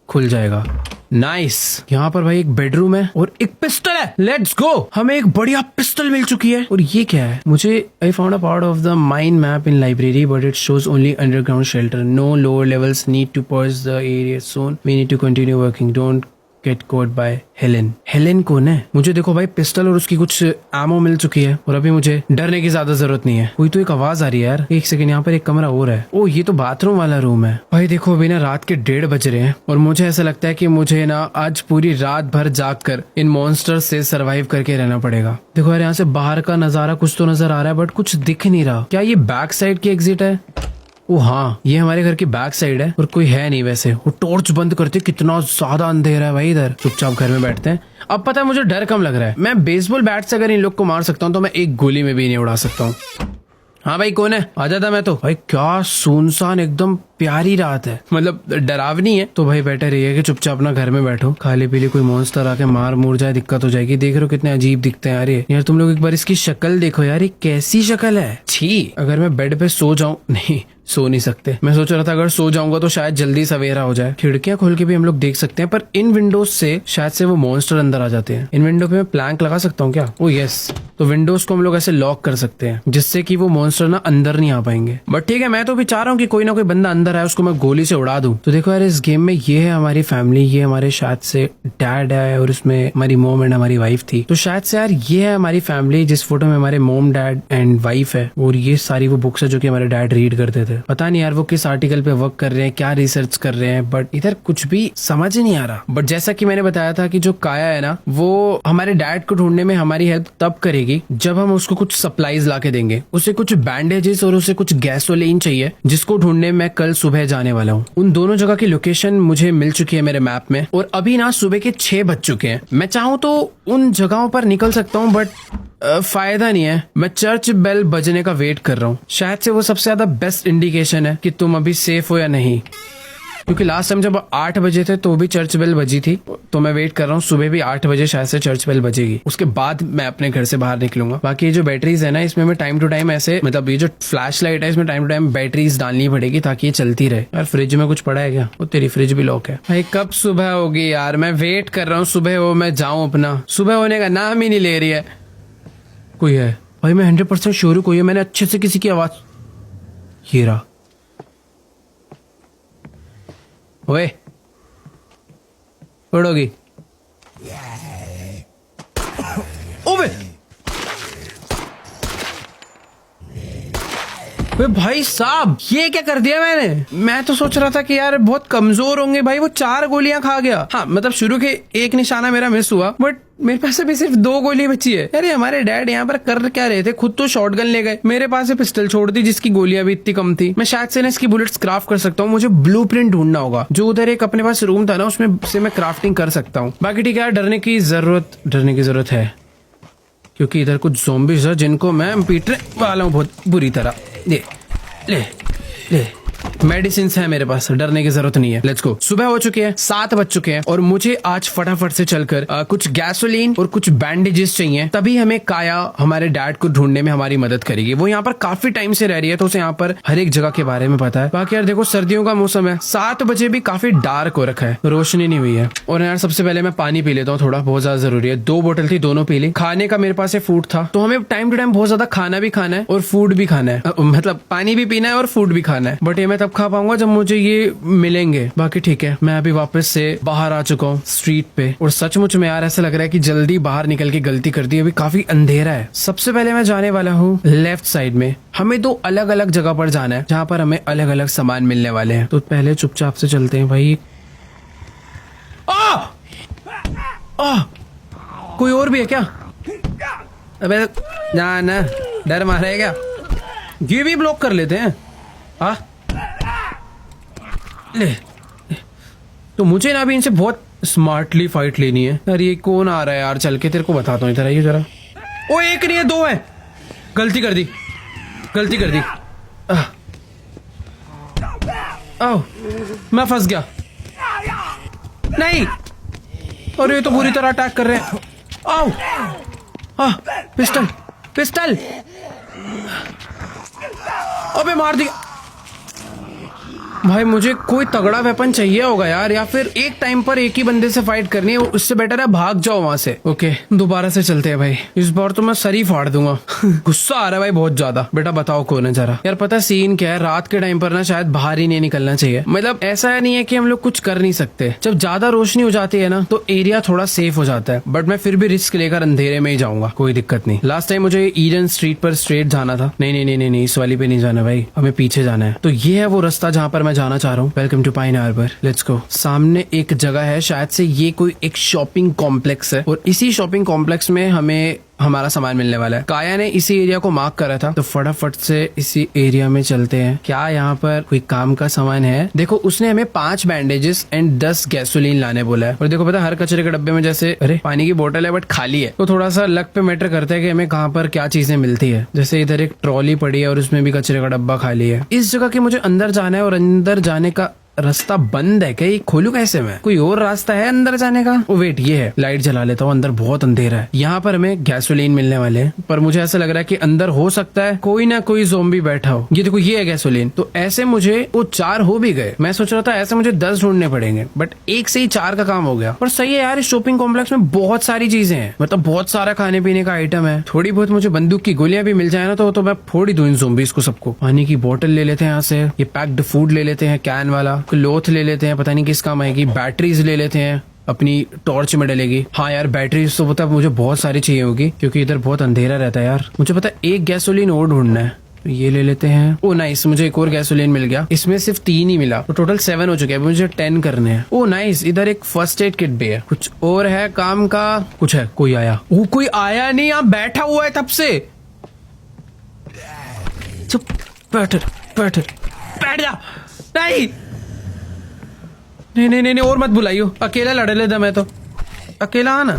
खुल जाएगा। नाइस। यहाँ पर भाई एक बेडरूम है और एक पिस्टल है। लेट्स गो, हमें एक बढ़िया पिस्टल मिल चुकी है। और ये क्या है? मुझे I found a part of the mine map in library, but it shows only underground shelter, no lower levels, need to purge the area soon, we need to continue working, don't get caught by Helen. Helen कौन है? मुझे देखो भाई pistol और उसकी कुछ ammo मिल चुकी है और अभी मुझे डरने की ज्यादा जरूरत नहीं है। कोई तो एक आवाज आ रही है यार, एक सेकंड, यहाँ पर एक कमरा और है। ओ ये तो बाथरूम वाला रूम है। भाई देखो अभी ना रात के 1:30 बज रहे हैं और मुझे ऐसा लगता है कि मुझे ना आज पूरी रात भर जाग कर इन मॉन्स्टर से सरवाइव करके रहना पड़ेगा। देखो यार यहाँ से बाहर का नजारा कुछ तो नजर आ रहा है बट कुछ दिख नहीं रहा। क्या ये बैक साइड की एग्जिट है? ओ हाँ, ये हमारे घर की बैक साइड है और कोई है नहीं वैसे। वो टॉर्च बंद करते, कितना ज्यादा अंधेरा है भाई इधर। चुपचाप घर में बैठते हैं। अब पता है मुझे डर कम लग रहा है। मैं बेसबॉल बैट से अगर इन लोग को मार सकता हूँ तो मैं एक गोली में भी नहीं उड़ा सकता हूँ। हाँ भाई कौन है? आ जाता मैं तो। भाई क्या सुनसान एकदम प्यारी रात है, मतलब डरावनी है। तो भाई बेटर ये है कि चुपचाप अपना घर में बैठो। खाली पीली कोई मॉन्स्टर आके मार मुर जाए दिक्कत हो जाएगी। देख रहे हो कितने अजीब दिखते हैं यार ये। यार तुम लोग एक बार इसकी शक्ल देखो यार, ये कैसी शक्ल है। छी, अगर मैं बेड पे सो जाऊं, नहीं सो नहीं सकते। मैं सोच रहा था अगर सो जाऊंगा तो शायद जल्दी सवेरा हो जाए। खिड़कियां खोल के भी हम लोग देख सकते हैं पर इन विंडोज से शायद से वो मॉन्स्टर अंदर आ जाते हैं। इन विंडो पे मैं प्लैंक लगा सकता हूँ क्या? ओ यस, तो विंडोज को हम लोग ऐसे लॉक कर सकते हैं जिससे कि वो मॉन्स्टर ना अंदर नहीं आ पाएंगे। बट ठीक है, मैं तो भी चाह रहा हूँ कि कोई ना कोई बंदा अंदर आए, उसको मैं गोली से उड़ा दूं। तो देखो यार इस गेम में ये है हमारी फैमिली, ये हमारे शायद से डैड है और इसमें हमारी मॉम एंड हमारी वाइफ थी। तो शायद से यार ये है हमारी फैमिली जिस फोटो में हमारे मॉम डैड एंड वाइफ है और ये सारी वो बुक्स है जो कि हमारे डैड रीड करते थे। पता नहीं यार वो किस आर्टिकल पे वर्क कर रहे हैं, क्या रिसर्च कर रहे हैं, बट इधर कुछ भी समझ नहीं आ रहा। बट जैसा कि मैंने बताया था कि जो काया है ना वो हमारे डैड को ढूंढने में हमारी हेल्प तब करेगी जब हम उसको कुछ सप्लाईज ला के देंगे। उसे कुछ बैंडेजेस और उसे कुछ गैसोलीन चाहिए जिसको ढूंढने मैं कल सुबह जाने वाला हूँ। उन दोनों जगह की लोकेशन मुझे मिल चुकी है मेरे मैप में और अभी ना सुबह के 6 बज चुके हैं। मैं चाहूँ तो उन जगहों पर निकल सकता हूँ बट फायदा नहीं है। मैं चर्च बेल बजने का वेट कर रहा हूँ। शायद से वो सबसे ज्यादा बेस्ट इंडिकेशन है कि तुम अभी सेफ हो या नहीं, क्योंकि लास्ट टाइम जब 8 बजे थे तो भी चर्च बेल बजी थी। तो मैं वेट कर रहा हूँ सुबह भी 8 बजे शायद से चर्च बेल बजेगी, उसके बाद मैं अपने घर से बाहर निकलूंगा। बाकी ये जो बैटरीज है ना इसमें मैं टाइम टू टाइम ऐसे, मतलब ये जो फ्लैश लाइट है इसमें टाइम टू टाइम बैटरीज डालनी पड़ेगी ताकि ये चलती रहे। यार फ्रिज में कुछ पड़ा है क्या? वो तेरी फ्रिज भी लॉक है। भाई कब सुबह होगी यार, मैं वेट कर रहा हूँ सुबह हो, मैं जाऊँ अपना। सुबह होने का नाम ही नहीं ले रही है। कोई है भाई, मैं 100% श्योर हूँ कोई है। मैंने अच्छे से किसी की आवाज, ये रहा। ओए उड़ोगी? ओबे भाई साहब ये क्या कर दिया मैंने? मैं तो सोच रहा था कि यार बहुत कमजोर होंगे भाई, वो 4 गोलियां खा गया। हाँ मतलब शुरू के एक निशाना मेरा मिस हुआ बट मेरे पास अभी सिर्फ 2 गोली बची है। अरे हमारे डैड यहाँ पर कर क्या रहे थे? खुद तो शॉटगन ले गए, मेरे पास पिस्टल छोड़ दी जिसकी गोलियां भी इतनी कम थी। मैं शायद से ना इसकी बुलेट्स क्राफ्ट कर सकता हूँ। मुझे ब्लूप्रिंट ढूंढना होगा। जो उधर एक अपने पास रूम था ना उसमें से मैं क्राफ्टिंग कर सकता हूँ। बाकी ठीक है यार, डरने की जरूरत है क्योंकि इधर कुछ ज़ॉम्बीज़ है जिनको मैं पीटने वाला हूँ बहुत बुरी तरह। ले ले ले, मेडिसिन है मेरे पास, डरने की जरूरत नहीं है। Let's go. सुबह हो चुकी है, 7 बज चुके हैं और मुझे आज फटाफट से चलकर कुछ गैसोलीन और कुछ बैंडेजेस चाहिए। तभी हमें काया हमारे डैड को ढूंढने में हमारी मदद करेगी। वो यहाँ पर काफी टाइम से रह रही है तो उसे यहाँ पर हर एक जगह के बारे में पता है। बाकी यार देखो सर्दियों का मौसम है, 7 बजे भी काफी डार्क हो रखा है, रोशनी नहीं हुई है। और यार सबसे पहले मैं पानी पी लेता हूँ, थोड़ा बहुत ज्यादा जरूरी है। 2 बोतल थी, दोनों पी ली। खाने का मेरे पास फूड था तो हमें टाइम टू टाइम बहुत ज्यादा खाना भी खाना है और फूड भी खाना है, मतलब पानी भी पीना है और फूड भी खाना है। बट ये मैं तब खा पाऊंगा जब मुझे ये मिलेंगे। बाकी ठीक है, मैं अभी वापस से बाहर आ चुका हूँ स्ट्रीट पे और सचमुच में यार ऐसा लग रहा है कि जल्दी बाहर निकल के गलती कर दी। अभी काफी अंधेरा है। सबसे पहले मैं जाने वाला हूँ लेफ्ट साइड में। हमें 2 अलग अलग जगह पर जाना है जहाँ पर हमें अलग अलग सामान मिलने वाले हैं। तो पहले चुपचाप से चलते हैं भाई। कोई और भी है क्या? अबे ना डर मारा है क्या? ये भी ब्लॉक कर लेते हैं। ले। तो मुझे ना अभी इनसे बहुत स्मार्टली फाइट लेनी है। यार ये कौन आ रहा है यार? चल के तेरे को बताता हूँ, इधर आइए जरा। ओ एक नहीं है, 2 है। गलती कर दी। मैं फंस गया। नहीं, और ये तो बुरी तरह अटैक कर रहे हैं। पिस्टल। अबे मार दिया। भाई मुझे कोई तगड़ा वेपन चाहिए होगा यार, या फिर एक टाइम पर एक ही बंदे से फाइट करनी है, उससे बेटर है भाग जाओ वहां से। ओके दोबारा से चलते हैं भाई, इस बार तो मैं सर ही फाड़ दूंगा। गुस्सा आ रहा है भाई बहुत ज्यादा। बेटा बताओ कौन है जरा। यार पता सीन क्या है, रात के टाइम पर ना शायद बाहर ही नहीं निकलना चाहिए। मतलब ऐसा नहीं है कि हम लोग कुछ कर नहीं सकते, जब ज्यादा रोशनी हो जाती है ना तो एरिया थोड़ा सेफ हो जाता है, बट मैं फिर भी रिस्क लेकर अंधेरे में ही जाऊंगा, कोई दिक्कत नहीं। लास्ट टाइम मुझे ईडन स्ट्रीट पर स्ट्रेट जाना था। नहीं नहीं नहीं नहीं, नहीं इस वाली पे नहीं जाना भाई, हमें पीछे जाना है। तो ये है वो रास्ता जहाँ पर मैं जाना चाह रहा हूँ। Welcome to Pine Harbor, let's go. सामने एक जगह है, शायद से ये कोई एक शॉपिंग कॉम्प्लेक्स है, और इसी शॉपिंग कॉम्प्लेक्स में हमें हमारा सामान मिलने वाला है। काया ने इसी एरिया को मार्क करा था, तो फटाफट से इसी एरिया में चलते हैं। क्या यहाँ पर कोई काम का सामान है? देखो उसने हमें 5 बैंडेजेस एंड 10 गैसोलीन लाने बोला है। और देखो पता हर कचरे के डब्बे में जैसे अरे पानी की बोतल है बट खाली है, तो थोड़ा सा लक पे मैटर करता है कि हमें कहाँ पर क्या चीजें मिलती है। जैसे इधर एक ट्रॉली पड़ी है और उसमें भी कचरे का डब्बा खाली है। इस जगह के मुझे अंदर जाना है, और अंदर जाने का रास्ता बंद है क्या? ये खोलूं कैसे मैं? कोई और रास्ता है अंदर जाने का? ओ वेट, ये है। लाइट जला लेता हूँ, अंदर बहुत अंधेरा है। यहाँ पर हमें गैसोलीन मिलने वाले हैं, पर मुझे ऐसा लग रहा है कि अंदर हो सकता है कोई ना कोई ज़ोंबी बैठा हो। ये देखो ये है गैसोलीन। तो ऐसे मुझे वो 4 हो भी गए। मैं सोच रहा था ऐसे मुझे 10 ढूंढने पड़ेंगे, बट एक से ही 4 का काम हो गया। पर सही है यार, इस शॉपिंग कॉम्प्लेक्स में बहुत सारी चीजें हैं, मतलब बहुत सारा खाने पीने का आइटम है। थोड़ी बहुत मुझे बंदूक की गोलियां भी मिल जाए ना तो मैं फोड़ ही दूं इन ज़ोंबीज़ को सबको। पानी की बोतल ले लेते हैं यहाँ से, ये पैक्ड फूड ले लेते हैं कैन वाला, क्लोथ ले लेते हैं, पता नहीं किस काम आएगी। बैटरीज ले लेते हैं, अपनी टॉर्च में डलेगी। हाँ यार बैटरीज तो पता मुझे बहुत सारी चाहिए होगी, क्योंकि इधर बहुत अंधेरा रहता है यार। मुझे पता है एक गैसोलीन और ढूंढना है, तो ये ले लेते हैं। ओ नाइस, मुझे एक और गैसोलीन मिल गया। इसमें सिर्फ 3 ही मिला, तो टोटल 7 हो चुके हैं। मुझे 10 करने हैं। ओ नाइस, इधर एक फर्स्ट एड किट भी है। कुछ और है काम का? कुछ है? कोई आया? वो कोई आया नहीं, यहाँ बैठा हुआ है तब से। चुप, बैठ जा। नहीं नहीं नहीं नहीं, और मत बुलाइयो, अकेला लड़ लेता मैं तो। अकेला आना,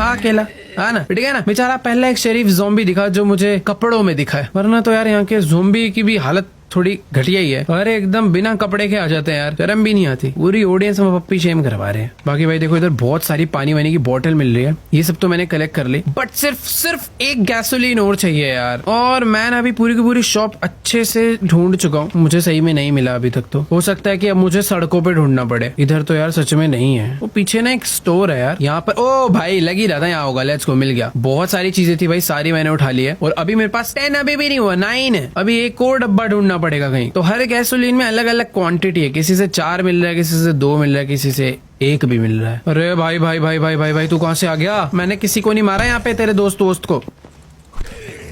अकेला आना, ठीक है ना। बेचारा पहला एक शरीफ ज़ॉम्बी दिखा जो मुझे कपड़ों में दिखा है, वरना तो यार यहाँ के ज़ॉम्बी की भी हालत थोड़ी घटिया ही है। अरे एकदम बिना कपड़े के आ जाते हैं यार, शर्म भी नहीं आती। पूरी ऑडियंस में पप्पी शेम करवा रहे हैं। बाकी भाई देखो इधर बहुत सारी पानी वानी की बोतल मिल रही है, ये सब तो मैंने कलेक्ट कर ली, बट सिर्फ एक गैसोलीन और चाहिए यार। और मैं अभी पूरी की पूरी शॉप अच्छे से ढूंढ चुका हूँ, मुझे सही में नहीं मिला अभी तक। तो हो सकता है कि अब मुझे सड़कों पे ढूंढना पड़े। इधर तो यार सच में नहीं है। वो पीछे ना एक स्टोर है यार, यहाँ पर। ओ भाई लग ही रहा था यहाँ होगा। लेट्स गो, मिल गया। बहुत सारी चीजें थी भाई, सारी मैंने उठा ली है। और अभी मेरे पास 10 अभी भी नहीं हुआ, 9 है। अभी एक और डब्बा ढूंढना पड़ेगा कहीं। तो हर गैसोलीन में अलग अलग क्वांटिटी है, किसी से 4 मिल रहा है, किसी से 2 मिल रहा है, किसी से 1 भी मिल रहा है। अरे भाई भाई भाई भाई भाई भाई, तू कहाँ से आ गया? मैंने किसी को नहीं मारा यहाँ पे, तेरे दोस्त को।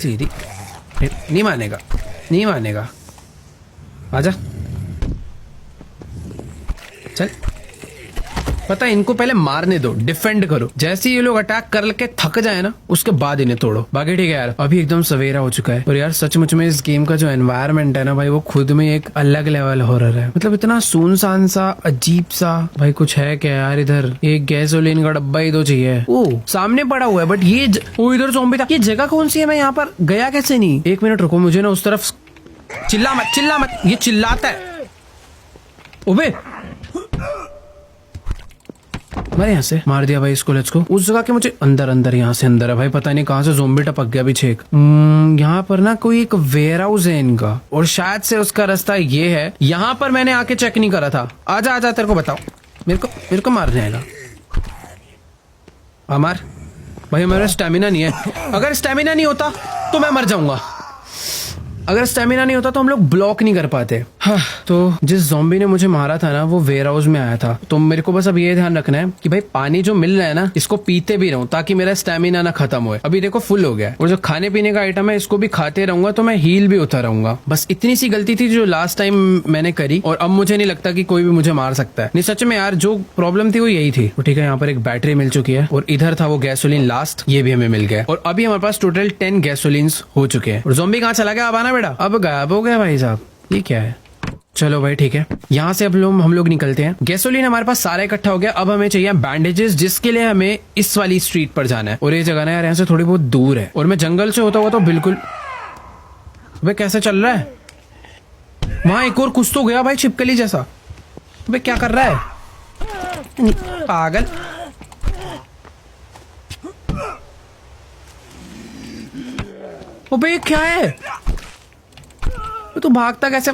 सीधी नहीं मानेगा, नहीं मानेगा। आजा चल। पता है इनको पहले मारने दो, डिफेंड करो। जैसे ये लोग अटैक कर के थक जाए ना, उसके बाद इन्हें तोड़ो। बाकी ठीक है यार, अभी एकदम सवेरा हो चुका है। और यार सचमुच में इस गेम का जो एनवायरनमेंट है ना भाई, वो खुद में एक अलग लेवल हॉरर है। मतलब इतना सुनसान सा, अजीब सा। भाई कुछ है क्या यार इधर? एक गैसोलीन का डब्बा ही तो चाहिए। ओ सामने पड़ा हुआ है, बट ये वो इधर ज़ॉम्बी था। ये जगह कौन सी है? मैं यहाँ पर गया कैसे नहीं? 1 मिनट रुको, मुझे ना उस तरफ। चिल्ला मत, ये चिल्लाता है। ओबे मैं यहाँ से मार दिया भाई इसको। Let's go. उस जगह के मुझे अंदर यहाँ से अंदर है भाई, पता नहीं कहाँ से ज़ॉम्बी टपक गया पीछे एक। यहाँ पर ना कोई एक वेयर हाउस है इनका, और शायद से उसका रास्ता ये है। यहाँ पर मैंने आके चेक नहीं करा था। आजा तेरे को बताओ। मेरे को मार जाएगा। मार भाई, मेरा स्टेमिना नहीं है। अगर स्टेमिना नहीं होता तो मैं मर जाऊंगा। अगर स्टेमिना नहीं होता तो हम लोग ब्लॉक नहीं कर पाते। हाँ, तो जिस ज़ॉम्बी ने मुझे मारा था ना, वो वेयर हाउस में आया था। तो मेरे को बस अब ये ध्यान रखना है कि भाई पानी जो मिल रहा है ना, इसको पीते भी रहूं ताकि मेरा स्टेमिना ना खत्म हो। अभी देखो फुल हो गया। और जो खाने पीने का आइटम है इसको भी खाते रहूंगा, तो मैं हील भी होता रहूंगा। बस इतनी सी गलती थी जो लास्ट टाइम मैंने करी, और अब मुझे नहीं लगता कि कोई भी मुझे मार सकता है। नहीं सच में यार, जो प्रॉब्लम थी वो यही थी। तो ठीक है, यहाँ पर एक बैटरी मिल चुकी है, और इधर था वो गैसोलीन लास्ट, ये भी हमें मिल गया। और अभी हमारे पास टोटल 10 गैसोलीन्स हो चुके हैं। और ज़ॉम्बी कहाँ चला गया? अब आना बेटा, अब गायब हो गया भाई साहब। ये क्या है? चलो भाई ठीक है, यहाँ से अब हम लोग निकलते हैं। गैसोलीन हमारे पास सारा इकट्ठा हो गया। अब हमें चाहिए बैंडेजेस, जिसके लिए हमें इस वाली स्ट्रीट पर जाना है। और ये जगह ना यार यहाँ से थोड़ी बहुत दूर है, और मैं जंगल से होता हुआ तो बिल्कुल। वे कैसे चल रहा है? वहां एक और कुछ तो गया भाई, छिपकली जैसा। वे क्या कर रहा है पागल? अबे क्या है? तो भागता कैसे?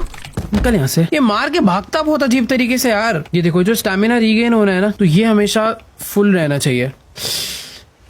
निकल यहाँ से। ये मार के भागता बहुत अजीब तरीके से यार। ये देखो जो स्टैमिना रीगेन होना है ना, तो ये हमेशा फुल रहना चाहिए।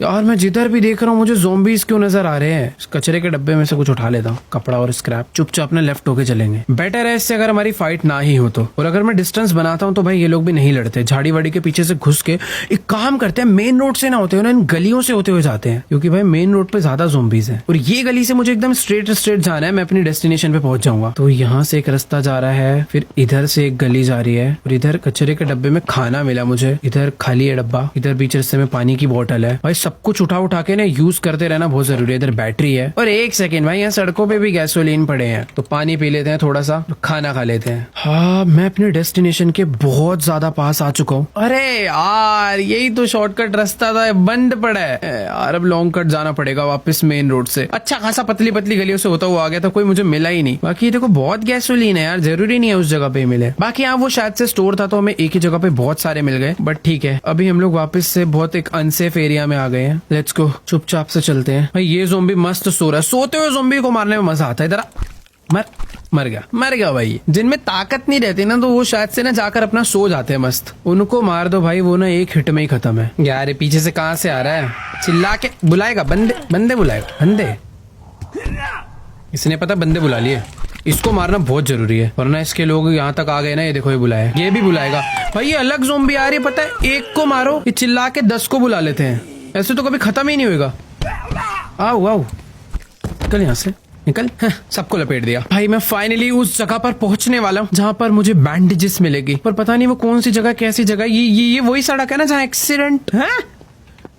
यार मैं जिधर भी देख रहा हूँ मुझे ज़ॉम्बीज क्यों नजर आ रहे हैं। इस कचरे के डब्बे में से कुछ उठा लेता हूँ, कपड़ा और स्क्रैप। चुपचाप अपने लेफ्ट होके चलेंगे, बेटर है इससे अगर हमारी फाइट ना ही हो तो। और अगर मैं डिस्टेंस बनाता हूँ तो भाई ये लोग भी नहीं लड़ते, झाड़ी वाड़ी के पीछे से घुस के। एक काम करते हैं, मेन रोड से ना होते हुए इन गलियों से होते हुए जाते हैं, क्योंकि भाई मेन रोड पे ज्यादा ज़ॉम्बीज हैं। और ये गली से मुझे एकदम स्ट्रेट जाना है, मैं अपनी डेस्टिनेशन पे पहुंच जाऊंगा। तो यहाँ से एक रास्ता जा रहा है, फिर इधर से एक गली जा रही है, और इधर कचरे के डब्बे में खाना मिला मुझे। इधर खाली है डब्बा, इधर बीच रास्ते में पानी की बोतल है। भाई सब कुछ उठा के ना यूज करते रहना बहुत जरूरी है। इधर बैटरी है, और एक सेकेंड भाई यहाँ सड़कों पे भी गैसोलीन पड़े हैं, तो पानी पी लेते हैं थोड़ा सा, खाना खा लेते हैं। हाँ मैं अपने डेस्टिनेशन के बहुत ज्यादा पास आ चुका हूँ। अरे यार यही तो शॉर्टकट रास्ता था, बंद पड़ा है यार। अब लॉन्ग कट जाना पड़ेगा वापस मेन रोड से। अच्छा खासा पतली पतली गलियों से होता हुआ आ गया था, कोई मुझे मिला ही नहीं। बाकी देखो बहुत गैसोलीन है यार, जरूरी नहीं है उस जगह पे मिले। बाकी यहाँ वो शायद से स्टोर था, तो हमें एक ही जगह पे बहुत सारे मिल गए। बट ठीक है, अभी हम लोग वापस से बहुत एक अनसेफ एरिया में आ गए हैं। लेट्स गो, चुपचाप से चलते हैं। भाई ये ज़ॉम्बी मस्त सो रहा है, सोते हुए ज़ॉम्बी को मारने में मजा आता है। इधर मर गया भाई। जिनमें ताकत नहीं रहती ना, तो वो शायद से ना जाकर अपना सो जाते हैं मस्त। उनको मार दो भाई, वो ना एक हिट में ही खत्म है। यार पीछे से कहां से आ रहा है, चिल्ला के बुलाएगा, बंदे बुलाएगा, बंदे। इसने पता बंदे बुला लिए, इसको मारना बहुत जरूरी है, वरना इसके लोग यहाँ तक आ गए ना। ये देखो ये बुलाया, ये भी बुलाएगा। भाई ये अलग ज़ॉम्बी आ रही है, पता है, एक को मारो ये चिल्ला के 10 को बुला लेते हैं। ऐसे तो कभी खत्म ही नहीं होगा। आओ निकल यहाँ से, निकल। सबको लपेट दिया। भाई मैं फाइनली उस जगह पर पहुंचने वाला हूँ जहाँ पर मुझे बैंडेजेस मिलेगी, पर पता नहीं वो कौन सी जगह, कैसी जगह। ये वही सड़क है ना जहाँ एक्सीडेंट है।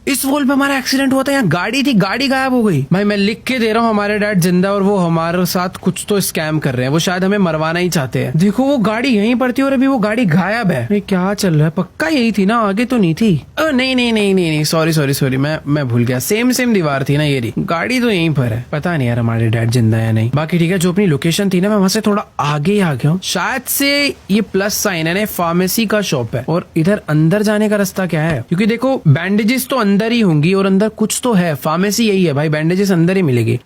इस वॉल पे हमारा एक्सीडेंट हुआ था, यहाँ गाड़ी थी, गाड़ी गायब हो गई। भाई मैं लिख के दे रहा हूँ, हमारे डैड जिंदा, और वो हमारे साथ कुछ तो स्कैम कर रहे हैं। वो शायद हमें मरवाना ही चाहते हैं। देखो वो गाड़ी यहीं पर थी और अभी वो गाड़ी गायब है। क्या चल रहा है, पक्का यही थी ना, आगे तो नहीं थी। नहीं, सॉरी, मैं भूल गया। सेम दीवार थी ना ये रही, गाड़ी तो यहीं पर है। पता नहीं यार हमारे डैड जिंदा है नहीं। बाकी ठीक है, जो अपनी लोकेशन थी ना, मैं वहां से थोड़ा आगे ही आ गया हूँ। शायद से ये प्लस साइन है ना, फार्मेसी का शॉप है। और इधर अंदर जाने का रास्ता क्या है, क्योंकि देखो बैंडेजेस तो अंदर ही होंगी, और अंदर कुछ तो है। फार्मेसी यही है भाई, बैंडेजेस अंदर ही मिलेगी।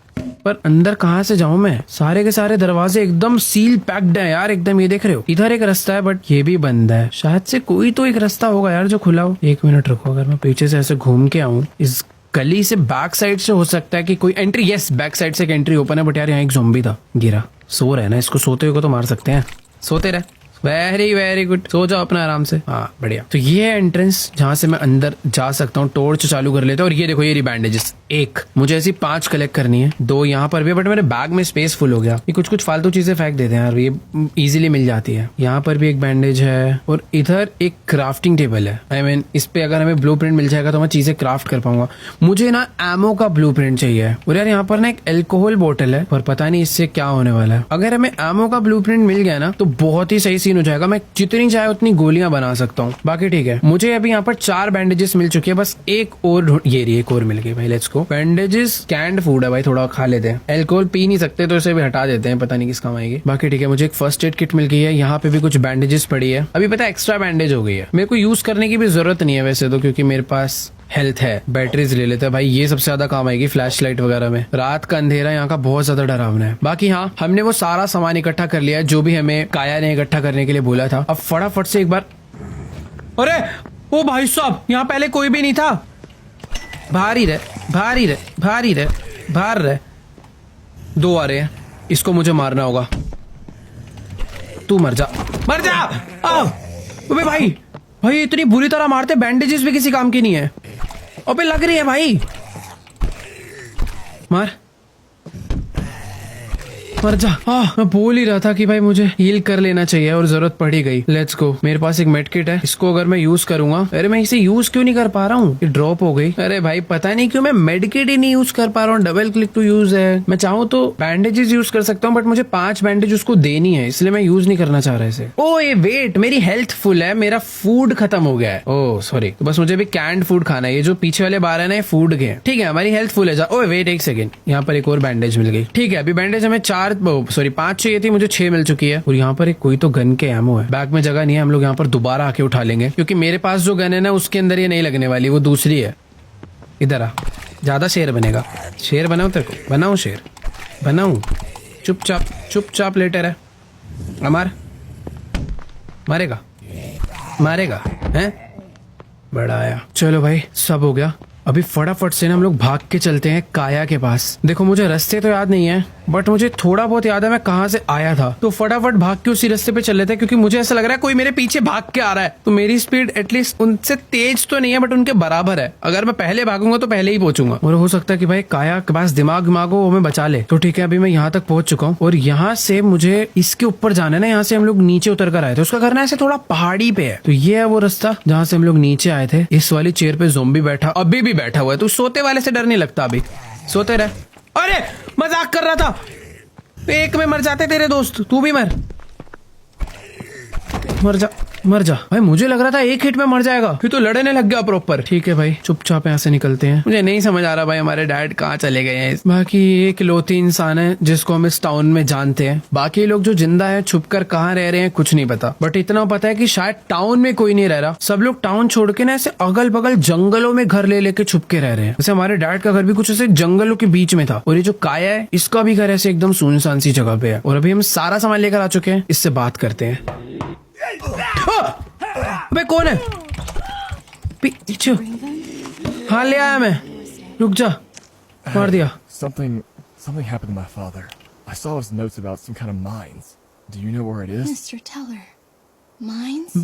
पर अंदर कहाँ से जाऊं मैं, सारे के सारे दरवाजे एकदम सील पैक्ड है यार, एकदम। ये देख रहे हो, इधर एक रास्ता है बट ये भी बंद है। शायद से कोई तो एक रास्ता होगा यार जो खुला हो। 1 मिनट रुको, अगर मैं पीछे से ऐसे घूम के आऊं, इस गली से बैक साइड से हो सकता है कि कोई एंट्री। यस, बैक साइड से एक एंट्री ओपन है, बट यार यहाँ एक ज़ॉम्बी था, गिरा। सो रहे ना, इसको सोते हुए को तो मार सकते हैं। सोते रहे, वेरी गुड, सो जाओ अपना आराम से। हाँ बढ़िया। तो ये है एंट्रेंस जहाँ से मैं अंदर जा सकता हूँ। टॉर्च चालू कर लेते हैं, और ये देखो ये रही बैंडेजेस। एक मुझे ऐसी 5 कलेक्ट करनी है, 2 यहाँ पर भी, बट मेरे बैग में स्पेस फुल हो गया। ये कुछ फालतू चीजें फेंक देते हैं यार, ये इजीली मिल जाती है। यहाँ पर भी एक बैंडेज है, और इधर एक क्राफ्टिंग टेबल है। I mean, इस पे अगर हमें ब्लूप्रिंट मिल जाएगा तो मैं चीजें क्राफ्ट कर पाऊंगा। मुझे ना एमो का ब्लूप्रिंट चाहिए, और यार यहाँ पर ना एक अल्कोहल बोतल है, पर पता नहीं इससे क्या होने वाला है। अगर हमें एमो का ब्लूप्रिंट मिल गया ना, तो बहुत ही सही सीन हो जाएगा। मैं जितनी चाहे उतनी गोलियां बना सकता हूँ। बाकी ठीक है, मुझे अभी यहाँ पर 4 बैंडेजेस मिल चुके हैं, बस एक और ये रही, एक और मिल गई भाई। Let's go. Bandages canned food है भाई, थोड़ा खा लेते हैं। अल्कोहल पी नहीं सकते तो इसे भी हटा देते हैं, पता नहीं किस काम आएगी। बाकी ठीक है, मुझे एक फर्स्ट एड किट मिल गई है। यहाँ पे भी कुछ बैंडेजेस पड़ी है, अभी पता है एक्स्ट्रा बैंडेज हो गई है। मेरे को यूज करने की भी जरूरत नहीं है वैसे तो, क्योंकि मेरे पास हेल्थ है। बैटरीज ले लेते हैं भाई, ये सबसे ज्यादा काम आएगी फ्लैश लाइट वगैरह में। रात का अंधेरा यहाँ का बहुत ज्यादा डरावना है। बाकी हाँ, हमने वो सारा सामान इकट्ठा कर लिया है जो भी हमें काया ने इकट्ठा करने के लिए बोला था। अब फटाफट से एक बार, अरे ओ भाई साहब, यहाँ पहले कोई भी नहीं था। भारी रहे 2 आ रहे हैं, इसको मुझे मारना होगा। तू मर जा। अबे भाई इतनी बुरी तरह मारते, बैंडेजेस भी किसी काम की नहीं है। अबे लग रही है भाई, मर जा। मैं बोल ही रहा था कि भाई मुझे हील कर लेना चाहिए, और जरूरत पड़ ही गई। Let's go. मेरे पास एक मेड किट है, इसको अगर मैं यूज करूंगा, अरे मैं इसे यूज क्यों नहीं कर पा रहा हूँ, ये ड्रॉप हो गई। अरे भाई पता नहीं क्यों मैं मेड किट ही नहीं यूज कर पा रहा हूँ। डबल क्लिक टू यूज है। मैं चाहूँ तो बैंडेजेस यूज कर सकता हूँ, बट मुझे 5 बैंडेज उसको देनी है, इसलिए मैं यूज नहीं करना चाह रहा इसे। ओ ये वेट, मेरी हेल्थ फुल है, मेरा फूड खत्म हो गया है। ओ सॉरी, तो बस मुझे भी कैंड फूड खाना है। ये जो पीछे वाले बार है ना, फूड के। ठीक है, हमारी हेल्थ फुल है। ओ वेट 1 सेकेंड, यहाँ पर एक और बैंडेज मिल गई। ठीक है, अभी बैंडेज हमें 5 चाहिए थी, मुझे 6 मिल चुकी है। और यहाँ पर एक कोई तो गन के एमो है। बैग में जगह नहीं है, हम लोग यहाँ पर दोबारा आके उठा लेंगे, क्योंकि मेरे पास जो गन है ना उसके अंदर ये नहीं लगने वाली, वो दूसरी है। इधर आ, ज्यादा शेर बनेगा। शेर बनाऊं तेरे को, बनाऊं शेर बनाऊं? चुपचाप लेटे रहे। मार, मारेगा मारेगा हैं? बड़ा आया। चलो भाई सब हो गया, अभी फटाफट से ना हम लोग भाग के चलते हैं काया के पास। देखो मुझे रास्ते तो याद नहीं है, बट मुझे थोड़ा बहुत याद है मैं कहाँ से आया था, तो फटाफट भाग के उसी रास्ते पे चल लेते हैं, क्योंकि मुझे ऐसा लग रहा है कोई मेरे पीछे भाग के आ रहा है। तो मेरी स्पीड एटलीस्ट उनसे तेज तो नहीं है, बट उनके बराबर है। अगर मैं पहले भागूंगा तो पहले ही पहुंचूंगा, और हो सकता है कि भाई काया के पास दिमाग हो वो मैं बचा ले। तो ठीक है, अभी मैं यहाँ तक पहुंच चुका हूँ, और यहाँ से मुझे इसके ऊपर जाना है ना। यहाँ से हम लोग नीचे उतर कर आए थे, उसका घर ना ऐसे थोड़ा पहाड़ी पे है। तो ये है वो रास्ता जहाँ से हम लोग नीचे आए थे। इस वाली चेयर पे ज़ोंबी बैठा, अभी भी बैठा हुआ है। तो सोते वाले से डर नहीं लगता, अभी सोते रहे। अरे मजाक कर रहा था, एक में मर जाते तेरे दोस्त, तू भी मर जा मर जा। भाई मुझे लग रहा था एक हिट में मर जाएगा, फिर तो लड़ने लग गया प्रॉपर। ठीक है भाई, चुपचाप यहाँ से निकलते हैं। मुझे नहीं समझ आ रहा भाई हमारे डैड कहाँ चले गए हैं। बाकी एक इकलौती इंसान है जिसको हम इस टाउन में जानते हैं, बाकी लोग जो जिंदा है छुपकर कहाँ रह रहे हैं कुछ नहीं पता। बट इतना पता है कि शायद टाउन में कोई नहीं रह रहा, सब लोग टाउन छोड़ के ना ऐसे अगल बगल जंगलों में घर ले लेके छुप के रह रहे हैं। जैसे हमारे डैड का घर भी कुछ ऐसे जंगलों के बीच में था, और ये जो काया है इसका भी घर ऐसे एकदम सुनसान सी जगह पे है। और अभी हम सारा सामान लेकर आ चुके हैं, इससे बात करते हैं। बे कौन है पीछे? हाँ ले आया मैं, रुक जा, मार दिया। Something happened to my father. I saw his notes about some kind of mines. Do you know where it is? Mr. Teller, mines?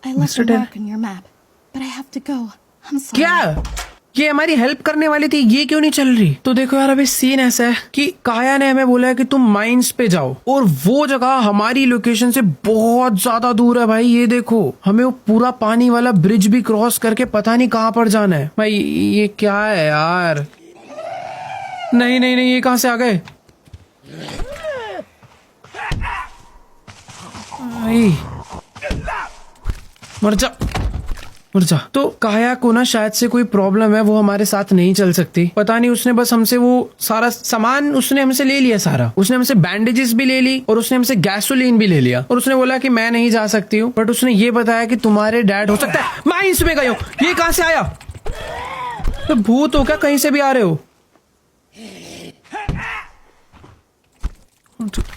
I left a mark on your map, but I have to go. I'm sorry. क्या ये हमारी help करने वाली थी, ये क्यों नहीं चल रही? तो देखो यार, अभी सीन ऐसा है कि काया ने हमें बोला है कि तुम माइंस पे जाओ, और वो जगह हमारी लोकेशन से बहुत ज्यादा दूर है भाई। ये देखो, हमें वो पूरा पानी वाला ब्रिज भी क्रॉस करके पता नहीं कहाँ पर जाना है। भाई ये क्या है यार? नहीं नहीं नहीं, ये कहाँ से आ गए? मर जा मर जा। तो काया को ना शायद से कोई प्रॉब्लम है, वो हमारे साथ नहीं चल सकती। पता नहीं, उसने बस हमसे वो सारा सामान उसने हमसे ले लिया सारा। उसने हमसे बैंडेजेस भी ले ली, और उसने हमसे गैसोलीन भी ले लिया, और उसने बोला कि मैं नहीं जा सकती हूँ। बट उसने ये बताया कि तुम्हारे डैड हो सकता है माइंस में गए हो। ये कहाँ से आया? तो भूत हो क्या, कहीं से भी आ रहे हो?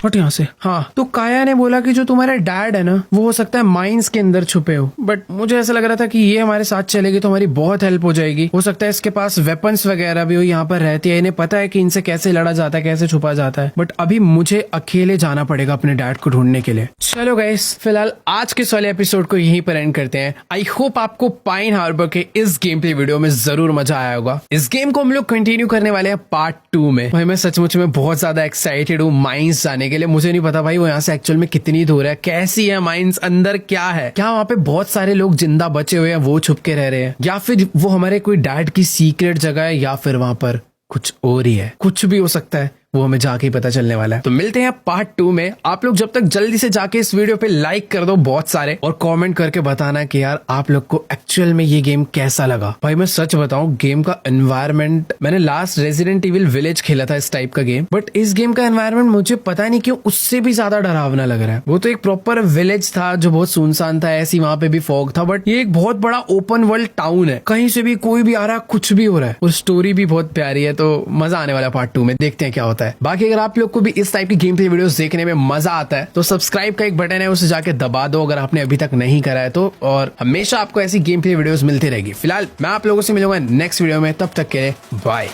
हट यहाँ से। हाँ, तो काया ने बोला कि जो तुम्हारा डैड है ना, वो हो सकता है माइंस के अंदर छुपे हो। बट मुझे ऐसा लग रहा था कि ये हमारे साथ चलेगी तो हमारी बहुत हेल्प हो जाएगी। हो सकता है इसके पास वेपन्स वगैरह भी हो, यहाँ पर रहती है, इन्हें पता है कि इनसे कैसे लड़ा जाता है, कैसे छुपा जाता है। बट अभी मुझे अकेले जाना पड़ेगा अपने डैड को ढूंढने के लिए। चलो गाइस, फिलहाल आज के इस वाले एपिसोड को यहीं पर एंड करते हैं। आई होप आपको पाइन हार्बर के इस गेम प्ले वीडियो में जरूर मजा आया होगा। इस गेम को हम लोग कंटिन्यू करने वाले हैं पार्ट 2 में। भाई मैं सचमुच में बहुत ज्यादा एक्साइटेड हूँ माइंस जाने के लिए। मुझे नहीं पता भाई वो यहाँ से एक्चुअल में कितनी दूर है, कैसी है माइंस, अंदर क्या है, क्या वहाँ पे बहुत सारे लोग जिंदा बचे हुए हैं वो छुप के रह रहे हैं, या फिर वो हमारे कोई डैड की सीक्रेट जगह है, या फिर वहाँ पर कुछ और ही है। कुछ भी हो सकता है, वो हमें जाके ही पता चलने वाला है। तो मिलते हैं पार्ट 2 में। आप लोग जब तक जल्दी से जाके इस वीडियो पे लाइक कर दो बहुत सारे, और कमेंट करके बताना कि यार आप लोग को एक्चुअल में ये गेम कैसा लगा। भाई मैं सच बताऊं, गेम का एनवायरनमेंट, मैंने लास्ट रेजिडेंट इविल विलेज खेला था इस टाइप का गेम, बट इस गेम का एनवायरनमेंट मुझे पता नहीं क्यों उससे भी ज्यादा डरावना लग रहा है। वो तो एक प्रॉपर विलेज था जो बहुत सुनसान था, ऐसी वहां पे भी फॉग था, बट ये एक बहुत बड़ा ओपन वर्ल्ड टाउन है, कहीं से भी कोई भी आ रहा है, कुछ भी हो रहा है, और स्टोरी भी बहुत प्यारी है। तो मजा आने वाला पार्ट 2 में, देखते हैं क्या होता है। बाकी अगर आप लोग को भी इस टाइप की गेम प्ले वीडियोस देखने में मजा आता है तो सब्सक्राइब का एक बटन है, उसे जाके दबा दो अगर आपने अभी तक नहीं करा है तो, और हमेशा आपको ऐसी गेम प्ले वीडियोस मिलती रहेगी। फिलहाल मैं आप लोगों से मिलूंगा नेक्स्ट वीडियो में, तब तक के लिए बाय।